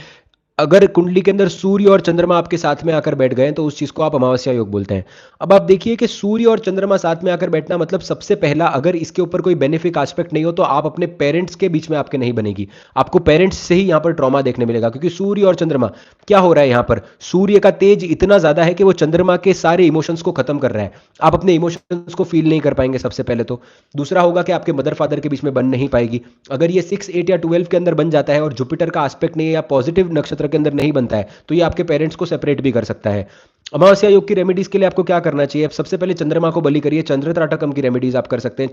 A: अगर कुंडली के अंदर सूर्य और चंद्रमा आपके साथ में आकर बैठ गए तो उस चीज को आप अमावस्या योग बोलते हैं। अब आप देखिए कि सूर्य और चंद्रमा साथ में आकर बैठना मतलब, सबसे पहला, अगर इसके ऊपर कोई बेनिफिक एस्पेक्ट नहीं हो तो आप अपने पेरेंट्स के बीच में आपके नहीं बनेगी। आपको पेरेंट्स से ही यहाँ पर ट्रॉमा देखने मिलेगा, क्योंकि सूर्य और चंद्रमा क्या हो रहा है यहाँ पर? सूर्य का तेज इतना ज्यादा है कि वो चंद्रमा के सारे इमोशंस को खत्म कर रहा है। आप अपने इमोशंस को फील नहीं कर पाएंगे सबसे पहले तो। दूसरा होगा कि आपके मदर फादर के बीच में बन नहीं पाएगी। अगर ये 6, 8 या 12 के अंदर बन जाता है और जुपिटर का एस्पेक्ट नहीं है या पॉजिटिव नक्षत्र तंत्र के अंदर नहीं बनता है तो ये आपके पेरेंट्स को सेपरेट भी कर सकता है। अमावस्या योग की रेमेडीज के लिए आपको क्या करना चाहिए? सबसे पहले चंद्रमा को बलि करिए। चंद्र त्राटकम की रेमेडीज आप कर सकते हैं।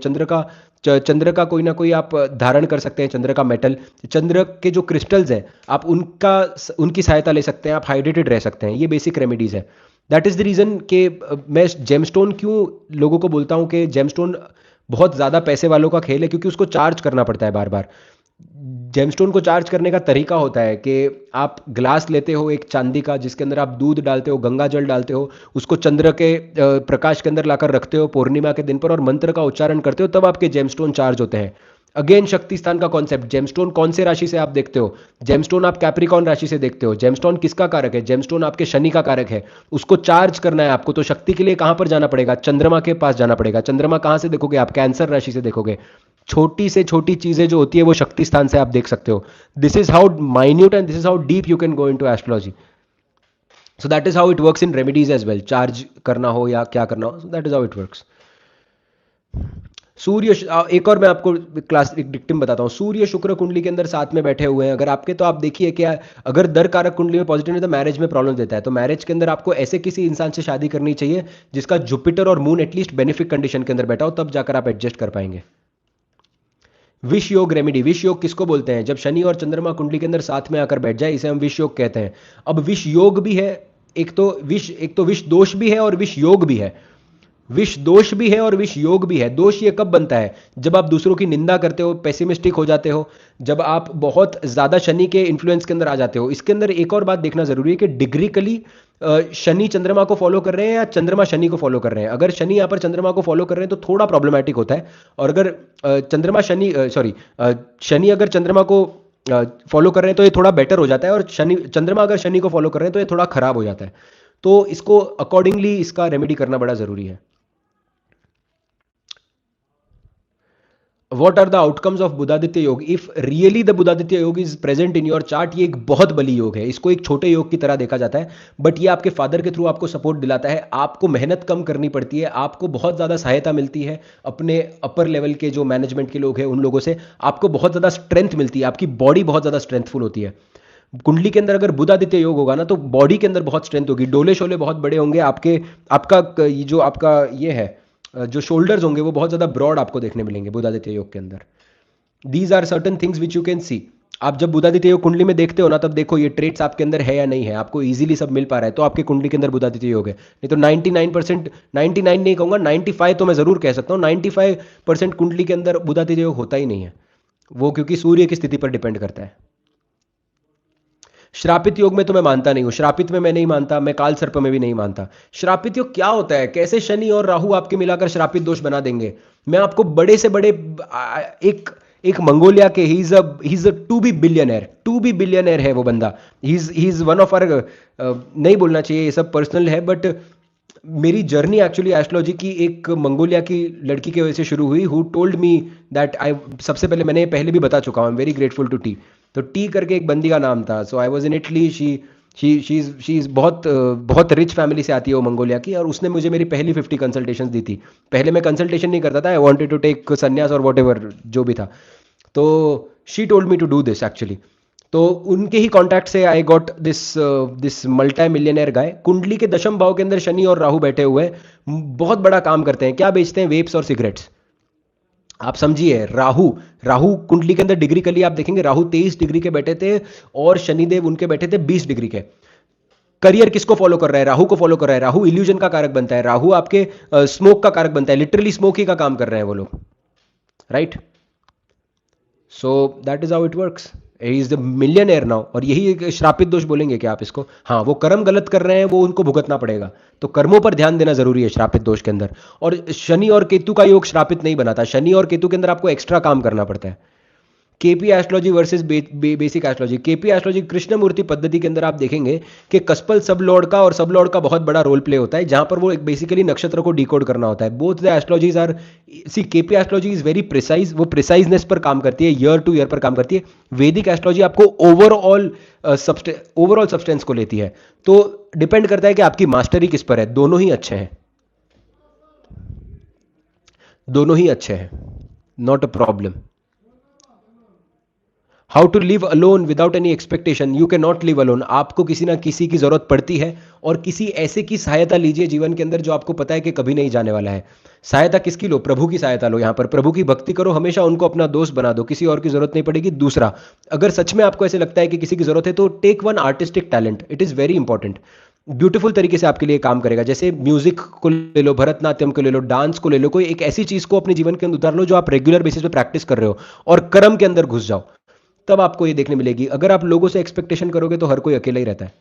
A: चंद्र का कोई ना कोई आप धारण कर सकते हैं, चंद्र का मेटल, चंद्र के जो क्रिस्टल्स हैं आप उनकी सहायता ले सकते हैं, आप हाइड्रेटेड रह सकते हैं। ये बेसिक रेमेडीज है। दैट इज द रीजन कि मैं जेमस्टोन क्यों लोगों को बोलता हूँ कि जेमस्टोन बहुत ज़्यादा पैसे वालों का खेल है, क्योंकि उसको चार्ज करना पड़ता है बार बार। जेमस्टोन को चार्ज करने का तरीका होता है कि आप ग्लास लेते हो एक चांदी का, जिसके अंदर आप दूध डालते हो, गंगा जल डालते हो, उसको चंद्र के प्रकाश के अंदर लाकर रखते हो पूर्णिमा के दिन पर, और मंत्र का उच्चारण करते हो, तब आपके जेमस्टोन चार्ज होते हैं। अगेन शक्ति स्थान का कॉन्सेप्ट, जेमस्टोन कौन से राशि से आप देखते हो? जेमस्टोन आप कैप्रिकॉन राशि से देखते हो। जेमस्टोन किसका कारक है? जेमस्टोन आपके शनि का कारक है। उसको चार्ज करना है आपको, तो शक्ति के लिए कहां पर जाना पड़ेगा? चंद्रमा के पास जाना पड़ेगा। चंद्रमा कहां से देखोगे आप? कैंसर राशि से देखोगे। छोटी से छोटी चीजें जो होती है वो शक्ति स्थान से आप देख सकते हो। This is how minute and this is how deep you can go into astrology. So that is how it works in remedies as well. Charge करना हो या क्या करना हो, that is how it works. एक और मैं आपको क्लास एक डिक्टिम बताता हूँ। सूर्य शुक्र कुंडली के अंदर साथ में बैठे हुए हैं अगर आपके, तो आप देखिए क्या, अगर दर कारक कुंडली में पॉजिटिव है तो मैरिज में प्रॉब्लम देता है। तो मैरिज के अंदर आपको ऐसे किसी इंसान से शादी करनी चाहिए जिसका जुपिटर और मून एटलीस्ट बेनिफिक कंडीशन के अंदर बैठा हो, तब जाकर आप एडजस्ट कर पाएंगे। विष योग रेमेडी। विष योग किसको बोलते हैं? जब शनि और चंद्रमा कुंडली के अंदर साथ में आकर बैठ जाए, इसे हम विष योग कहते हैं। अब विष योग भी है, एक तो विष दोष भी है और विष योग भी है। विष दोष भी है और विष योग भी है। दोष ये कब बनता है? जब आप दूसरों की निंदा करते हो, पेसिमिस्टिक हो जाते हो, जब आप बहुत ज्यादा शनि के इन्फ्लुएंस के अंदर आ जाते हो। इसके अंदर एक और बात देखना जरूरी है कि डिग्रिकली शनि चंद्रमा को फॉलो कर रहे हैं या चंद्रमा शनि को फॉलो कर रहे हैं। अगर शनि यहां पर चंद्रमा को फॉलो कर रहे हैं तो थोड़ा प्रॉब्लमैटिक होता है, और अगर चंद्रमा शनि सॉरी शनि अगर चंद्रमा को फॉलो कर रहे हैं तो ये थोड़ा बेटर हो जाता है, और चंद्रमा अगर शनि को फॉलो कर रहे हैं तो ये थोड़ा खराब हो जाता है। तो इसको अकॉर्डिंगली इसका रेमेडी करना बड़ा जरूरी है। What are the outcomes of Budhaditya yoga? If really the Budhaditya yoga is present in your chart, ये एक बहुत बली योग है। इसको एक छोटे योग की तरह देखा जाता है, बट ये आपके फादर के थ्रू आपको सपोर्ट दिलाता है। आपको मेहनत कम करनी पड़ती है, आपको बहुत ज़्यादा सहायता मिलती है अपने अपर लेवल के जो मैनेजमेंट के लोग हैं उन लोगों से। आपको बहुत ज़्यादा स्ट्रेंथ मिलती है, आपकी बॉडी बहुत ज़्यादा स्ट्रेंथफुल होती है। कुंडली के अंदर अगर बुधादित्य योग होगा ना, तो बॉडी के अंदर बहुत स्ट्रेंथ होगी, डोले शोले बहुत बड़े होंगे आपके। ये जो आपका ये है, जो शोल्डर्स होंगे वो बहुत ज़्यादा ब्रॉड आपको देखने मिलेंगे बुधादित्य योग के अंदर। These are certain things which you can see. आप जब बुधादित्य योग कुंडली में देखते हो ना, तब देखो ये ट्रेट्स आपके अंदर है या नहीं है, आपको इजीली सब मिल पा रहा है तो आपके कुंडली के अंदर बुधादित्य योग है। नहीं तो 99%, 99 नहीं कहूंगा, 95 तो मैं जरूर कह सकता हूँ, 95% कुंडली के अंदर बुधादित्य योग होता ही नहीं है वो, क्योंकि सूर्य की स्थिति पर डिपेंड करता है। श्रापित योग में तो मैं मानता नहीं हूं, श्रापित में मैं नहीं मानता, मैं काल सर्प में भी नहीं मानता। श्रापित योग क्या होता है? कैसे शनि और राहु आपके मिलाकर श्रापित दोष बना देंगे? मैं आपको बड़े से बड़े एक एक मंगोलिया के, he is a to be billionaire है वो बंदा। He is one of our, नहीं बोलना चाहिए, ये सब पर्सनल है, बट मेरी जर्नी एक्चुअली एस्ट्रोलॉजी की एक मंगोलिया की लड़की की वजह से शुरू हुई, who told me that I, सबसे पहले मैंने पहले भी बता चुका हूँ, I am very grateful to T. तो टी करके एक बंदी का नाम था। So I was in Italy. She is बहुत रिच फैमिली से आती है वो मंगोलिया की, और उसने मुझे मेरी पहली 50 कंसल्टेशन दी थी। पहले मैं कंसल्टेशन नहीं करता था, आई वॉन्टेड टू टेक संन्यास और वॉट एवर जो भी था। तो she told me to do this actually. तो उनके ही कॉन्टैक्ट से I got this multi millionaire guy. कुंडली के दशम भाव के अंदर शनि और राहु बैठे हुए हैं, बहुत बड़ा काम करते हैं। क्या बेचते हैं? वेप्स और सिगरेट्स। आप समझिए, राहु राहु कुंडली के अंदर डिग्री आप देखेंगे, राहु 23 डिग्री के बैठे थे और शनिदेव उनके बैठे थे 20 डिग्री के। करियर किसको फॉलो कर रहा है? राहु को फॉलो कर रहा है। राहु इल्यूजन का कारक बनता है, राहु आपके स्मोक का कारक बनता है। लिटरली स्मोक ही का काम कर रहे हैं वो लोग, right? So that is how it works. He is the millionaire now. और यही एक श्रापित दोष बोलेंगे क्या आप इसको? हाँ, वो कर्म गलत कर रहे हैं, वो उनको भुगतना पड़ेगा। तो कर्मों पर ध्यान देना जरूरी है श्रापित दोष के अंदर। और शनि और केतु का योग श्रापित नहीं बनाता। शनि और केतु के अंदर आपको एक्स्ट्रा काम करना पड़ता है। KP astrology versus basic astrology. KP astrology Krishnamurti Paddhati के अंदर आप देखेंगे कि कस्पल सब लॉर्ड का और सब लॉर्ड का बहुत बड़ा रोल प्ले होता है, जहां पर वो एक बेसिकली नक्षत्र को डिकोड करना होता है। Both the astrologies are, see KP astrology is very precise, वो प्रिसाइजनेस पर काम करती है, ईयर टू ईयर पर काम करती है। वैदिक एस्ट्रोलॉजी आपको ओवरऑल सब्सटेंस को लेती है। तो डिपेंड करता है कि आपकी मास्टरी किस पर है। दोनों ही अच्छे हैं, दोनों ही अच्छे हैं, not a problem. How to live alone without any expectation, you can not live alone. आपको किसी ना किसी की जरूरत पड़ती है, और किसी ऐसे की सहायता लीजिए जीवन के अंदर जो आपको पता है कि कभी नहीं जाने वाला है। सहायता किसकी लो? प्रभु की सहायता लो। यहाँ पर प्रभु की भक्ति करो, हमेशा उनको अपना दोस्त बना दो, किसी और की जरूरत नहीं पड़ेगी। दूसरा, अगर सच में आपको ऐसे लगता है कि किसी की जरूरत है, तो take one artistic talent, it is very important. Beautiful तरीके से आपके लिए काम करेगा। जैसे म्यूजिक को ले लो, भरतनाट्यम को ले लो, डांस को ले लो, कोई एक ऐसी चीज को अपने जीवन के अंदर उतार लो जो आप रेगुलर बेसिस पे प्रैक्टिस कर रहे हो, और कर्म के अंदर घुस जाओ, तब आपको ये देखने मिलेगी। अगर आप लोगों से एक्सपेक्टेशन करोगे तो हर कोई अकेला ही रहता है।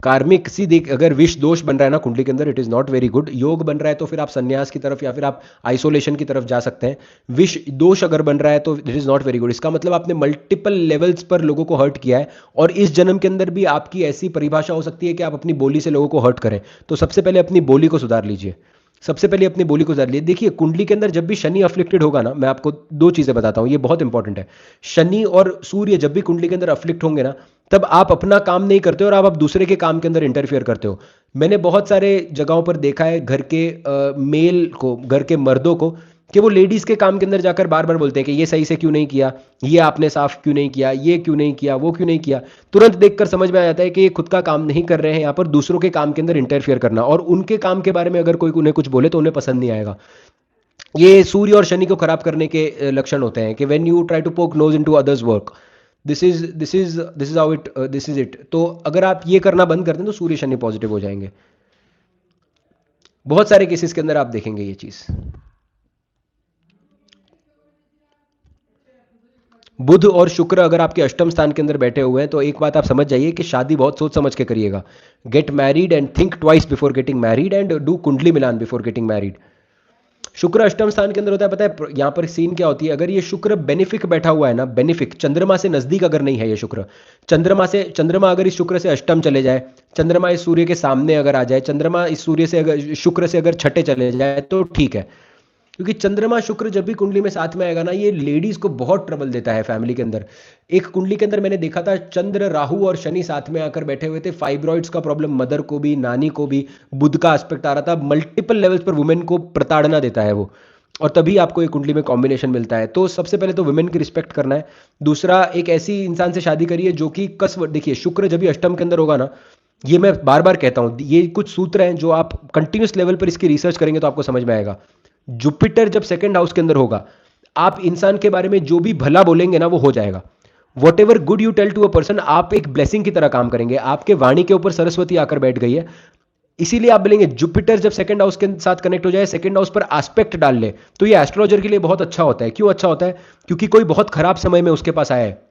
A: कार्मिक सी देख, अगर विष दोष बन रहा है ना कुंडली के अंदर, it is not very good. योग बन रहा है तो फिर आप संन्यास की तरफ या फिर आप आइसोलेशन की तरफ जा सकते हैं। विष दोष अगर बन रहा है तो it is not very good. इसका मतलब आपने मल्टीपल लेवल्स पर लोगों को हर्ट किया है, और इस जन्म के अंदर भी आपकी ऐसी परिभाषा हो सकती है कि आप अपनी बोली से लोगों को हर्ट करें। तो सबसे पहले अपनी बोली को सुधार लीजिए। सबसे पहले अपनी बोली को सुधार लीजिए। देखिए, कुंडली के अंदर जब भी शनि अफ्लिक्टेड होगा ना, मैं आपको दो चीजें बताता हूं, ये बहुत इंपॉर्टेंट है। शनि और सूर्य जब भी कुंडली के अंदर अफ्लिक्ट होंगे ना, तब आप अपना काम नहीं करते हो, और आप दूसरे के काम के अंदर इंटरफियर करते हो। मैंने बहुत सारे जगहों पर देखा है घर के मेल को, घर के मर्दों को, कि वो लेडीज के काम के अंदर जाकर बार बार बोलते हैं कि ये सही से क्यों नहीं किया, ये आपने साफ क्यों नहीं किया, ये क्यों नहीं किया, वो क्यों नहीं किया। तुरंत देखकर समझ में आ जाता है कि ये खुद का काम नहीं कर रहे हैं, यहाँ पर दूसरों के काम के अंदर इंटरफियर करना, और उनके काम के बारे में अगर कोई उन्हें कुछ बोले तो उन्हें पसंद नहीं आएगा। ये सूर्य और शनि को खराब करने के लक्षण होते हैं, कि when you try to poke nose into others work, this is how it, this is it. तो अगर आप ये करना बंद कर दें तो सूर्य शनि पॉजिटिव हो जाएंगे। बहुत सारे केसेस के अंदर आप देखेंगे ये चीज। बुध और शुक्र अगर आपके अष्टम स्थान के अंदर बैठे हुए हैं, तो एक बात आप समझ जाइए कि शादी बहुत सोच समझ के करिएगा। Get married and think twice before getting married, and do कुंडली मिलान बिफोर गेटिंग मैरिड। शुक्र अष्टम स्थान के अंदर होता है, पता है यहां पर सीन क्या होती है? अगर ये शुक्र बेनिफिक बैठा हुआ है ना, बेनिफिक चंद्रमा से नजदीक अगर नहीं है ये शुक्र, चंद्रमा अगर इस शुक्र से अष्टम चले जाए, चंद्रमा इस सूर्य के सामने अगर आ जाए, चंद्रमा इस सूर्य से अगर शुक्र से अगर छठे चले जाए तो ठीक है। क्योंकि चंद्रमा शुक्र जब भी कुंडली में साथ में आएगा ना, ये लेडीज को बहुत ट्रबल देता है फैमिली के अंदर। एक कुंडली के अंदर मैंने देखा था, चंद्र राहु और शनि साथ में आकर बैठे हुए थे, फाइब्रॉइड्स का प्रॉब्लम मदर को भी, नानी को भी, बुध का एस्पेक्ट आ रहा था, मल्टीपल लेवल्स पर वुमेन को प्रताड़ना देता है वो। और तभी आपको एक कुंडली में कॉम्बिनेशन मिलता है। तो सबसे पहले तो वुमेन की रिस्पेक्ट करना है। दूसरा, एक ऐसी इंसान से शादी करिए जो कि कस्व, देखिए शुक्र जब भी अष्टम के अंदर होगा ना, ये मैं बार बार कहता हूं, ये कुछ सूत्र हैं जो आप कंटिन्यूस लेवल पर इसकी रिसर्च करेंगे तो आपको समझ में आएगा। जुपिटर जब सेकंड हाउस के अंदर होगा, आप इंसान के बारे में जो भी भला बोलेंगे ना, वो हो जाएगा। Whatever good you tell to a person, आप एक ब्लेसिंग की तरह काम करेंगे। आपके वाणी के ऊपर सरस्वती आकर बैठ गई है, इसीलिए आप बोलेंगे। जुपिटर जब सेकंड हाउस के साथ कनेक्ट हो जाए, सेकंड हाउस पर एस्पेक्ट डाल ले, तो ये एस्ट्रोलॉजर के लिए बहुत अच्छा होता है। क्यों अच्छा होता है? क्योंकि कोई बहुत खराब समय में उसके पास आया है,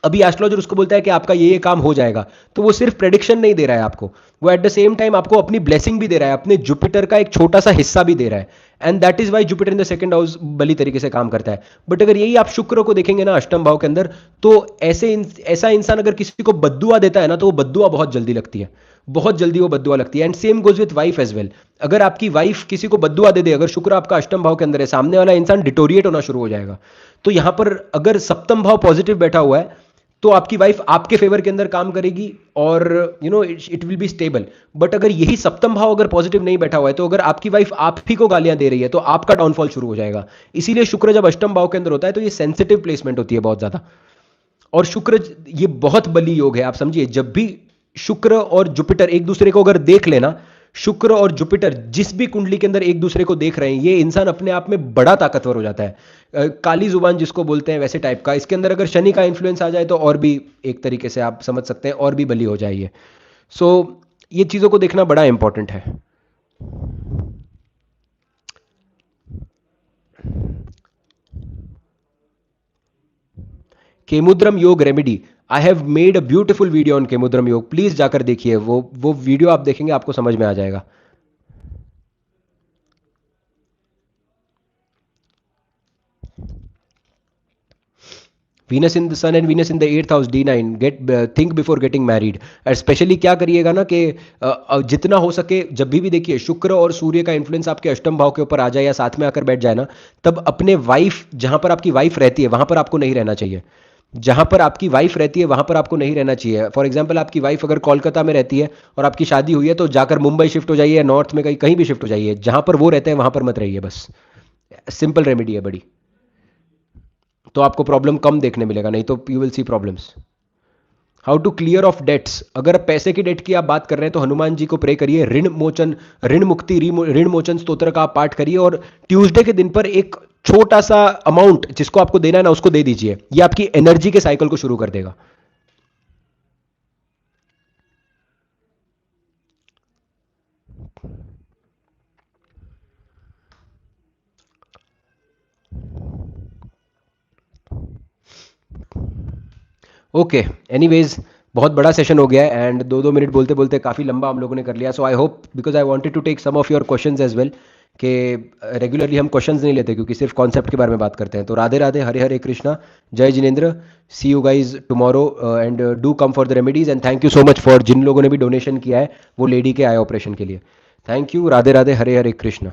A: अभी एस्ट्रोलॉजर उसको बोलता है कि आपका ये काम हो जाएगा, तो वो सिर्फ प्रेडिक्शन नहीं दे रहा है आपको, वो एट द सेम टाइम आपको अपनी ब्लेसिंग भी दे रहा है, अपने जुपिटर का एक छोटा सा हिस्सा भी दे रहा है। And that is why Jupiter in the second house बली तरीके से काम करता है। बट अगर यही आप शुक्र को देखेंगे ना अष्टम भाव के अंदर, तो ऐसा इंसान अगर किसी को बद्दुआ देता है ना, तो वो बद्दुआ बहुत जल्दी लगती है, बहुत जल्दी वो बद्दुआ लगती है। And same goes with wife as well. अगर आपकी वाइफ किसी को बद्दुआ दे दे, अगर शुक्र आपका अष्टम भाव के अंदर है, सामने वाला इंसान डिटोरिएट होना शुरू हो जाएगा। तो यहां पर अगर सप्तम भाव पॉजिटिव बैठा हुआ है, तो आपकी वाइफ आपके फेवर के अंदर काम करेगी, और it will be stable. But अगर यही सप्तम भाव अगर पॉजिटिव नहीं बैठा हुआ है, तो अगर आपकी वाइफ आप ही को गालियां दे रही है, तो आपका डाउनफॉल शुरू हो जाएगा। इसीलिए शुक्र जब अष्टम भाव के अंदर होता है तो ये सेंसिटिव प्लेसमेंट होती है बहुत ज्यादा। और शुक्र, ये बहुत बली योग है, आप समझिए। जब भी शुक्र और जुपिटर एक दूसरे को अगर देख लेना, शुक्र और जुपिटर जिस भी कुंडली के अंदर एक दूसरे को देख रहे हैं, ये इंसान अपने आप में बड़ा ताकतवर हो जाता है। काली जुबान जिसको बोलते हैं, वैसे टाइप का। इसके अंदर अगर शनि का इन्फ्लुएंस आ जाए तो और भी एक तरीके से आप समझ सकते हैं, और भी बली हो जाए ये। सो ये चीजों को देखना बड़ा इंपॉर्टेंट है। Kemadruma yoga remedy, I have made a beautiful video on Kemadruma yoga, please जाकर देखिए। वो वीडियो आप देखेंगे आपको समझ में आ जाएगा। Venus in the sun and Venus in the eighth house, D9, get think before getting married. और स्पेशली क्या करिएगा ना कि जितना हो सके, जब भी देखिए शुक्र और सूर्य का इन्फ्लुएंस आपके अष्टम भाव के ऊपर आ जाए या साथ में आकर बैठ जाए ना, तब अपने वाइफ, जहां पर आपकी वाइफ रहती है वहां पर आपको नहीं रहना चाहिए। जहां पर आपकी वाइफ रहती है वहां पर आपको नहीं रहना चाहिए। फॉर एग्जाम्पल, आपकी वाइफ अगर कोलकाता में रहती है और आपकी शादी हुई है, तो जाकर मुंबई शिफ्ट हो जाइए, या नॉर्थ में कहीं कहीं भी शिफ्ट हो जाइए। जहां पर वो रहते हैं वहां पर मत रहिए बस। सिंपल रेमेडी है बड़ी, तो आपको प्रॉब्लम कम देखने मिलेगा, नहीं तो you will see problems. How to clear off debts, अगर पैसे की डेट की आप बात कर रहे हैं तो हनुमान जी को प्रे करिए, ऋण मोचन, ऋण मुक्ति, ऋण मोचन स्तोत्र का आप पाठ करिए, और ट्यूसडे के दिन पर एक छोटा सा अमाउंट जिसको आपको देना है ना उसको दे दीजिए, ये आपकी एनर्जी के साइकिल को शुरू कर देगा। ओके, एनीवेज बहुत बड़ा सेशन हो गया है, एंड 2-2 मिनट बोलते बोलते काफ़ी लंबा हम लोगों ने कर लिया। So I hope, because I wanted to take some of your questions as well, कि रेगुलरली हम क्वेश्चंस नहीं लेते क्योंकि सिर्फ कॉन्सेप्ट के बारे में बात करते हैं। तो राधे राधे, हरे Hare Krishna, Jai Jinendra, see you guys tomorrow, and do come for the remedies, and thank you so much for जिन लोगों ने भी डोनेशन किया है वो लेडी के आई ऑपरेशन के लिए। Thank you, Radhe Radhe, Hare Hare Krishna.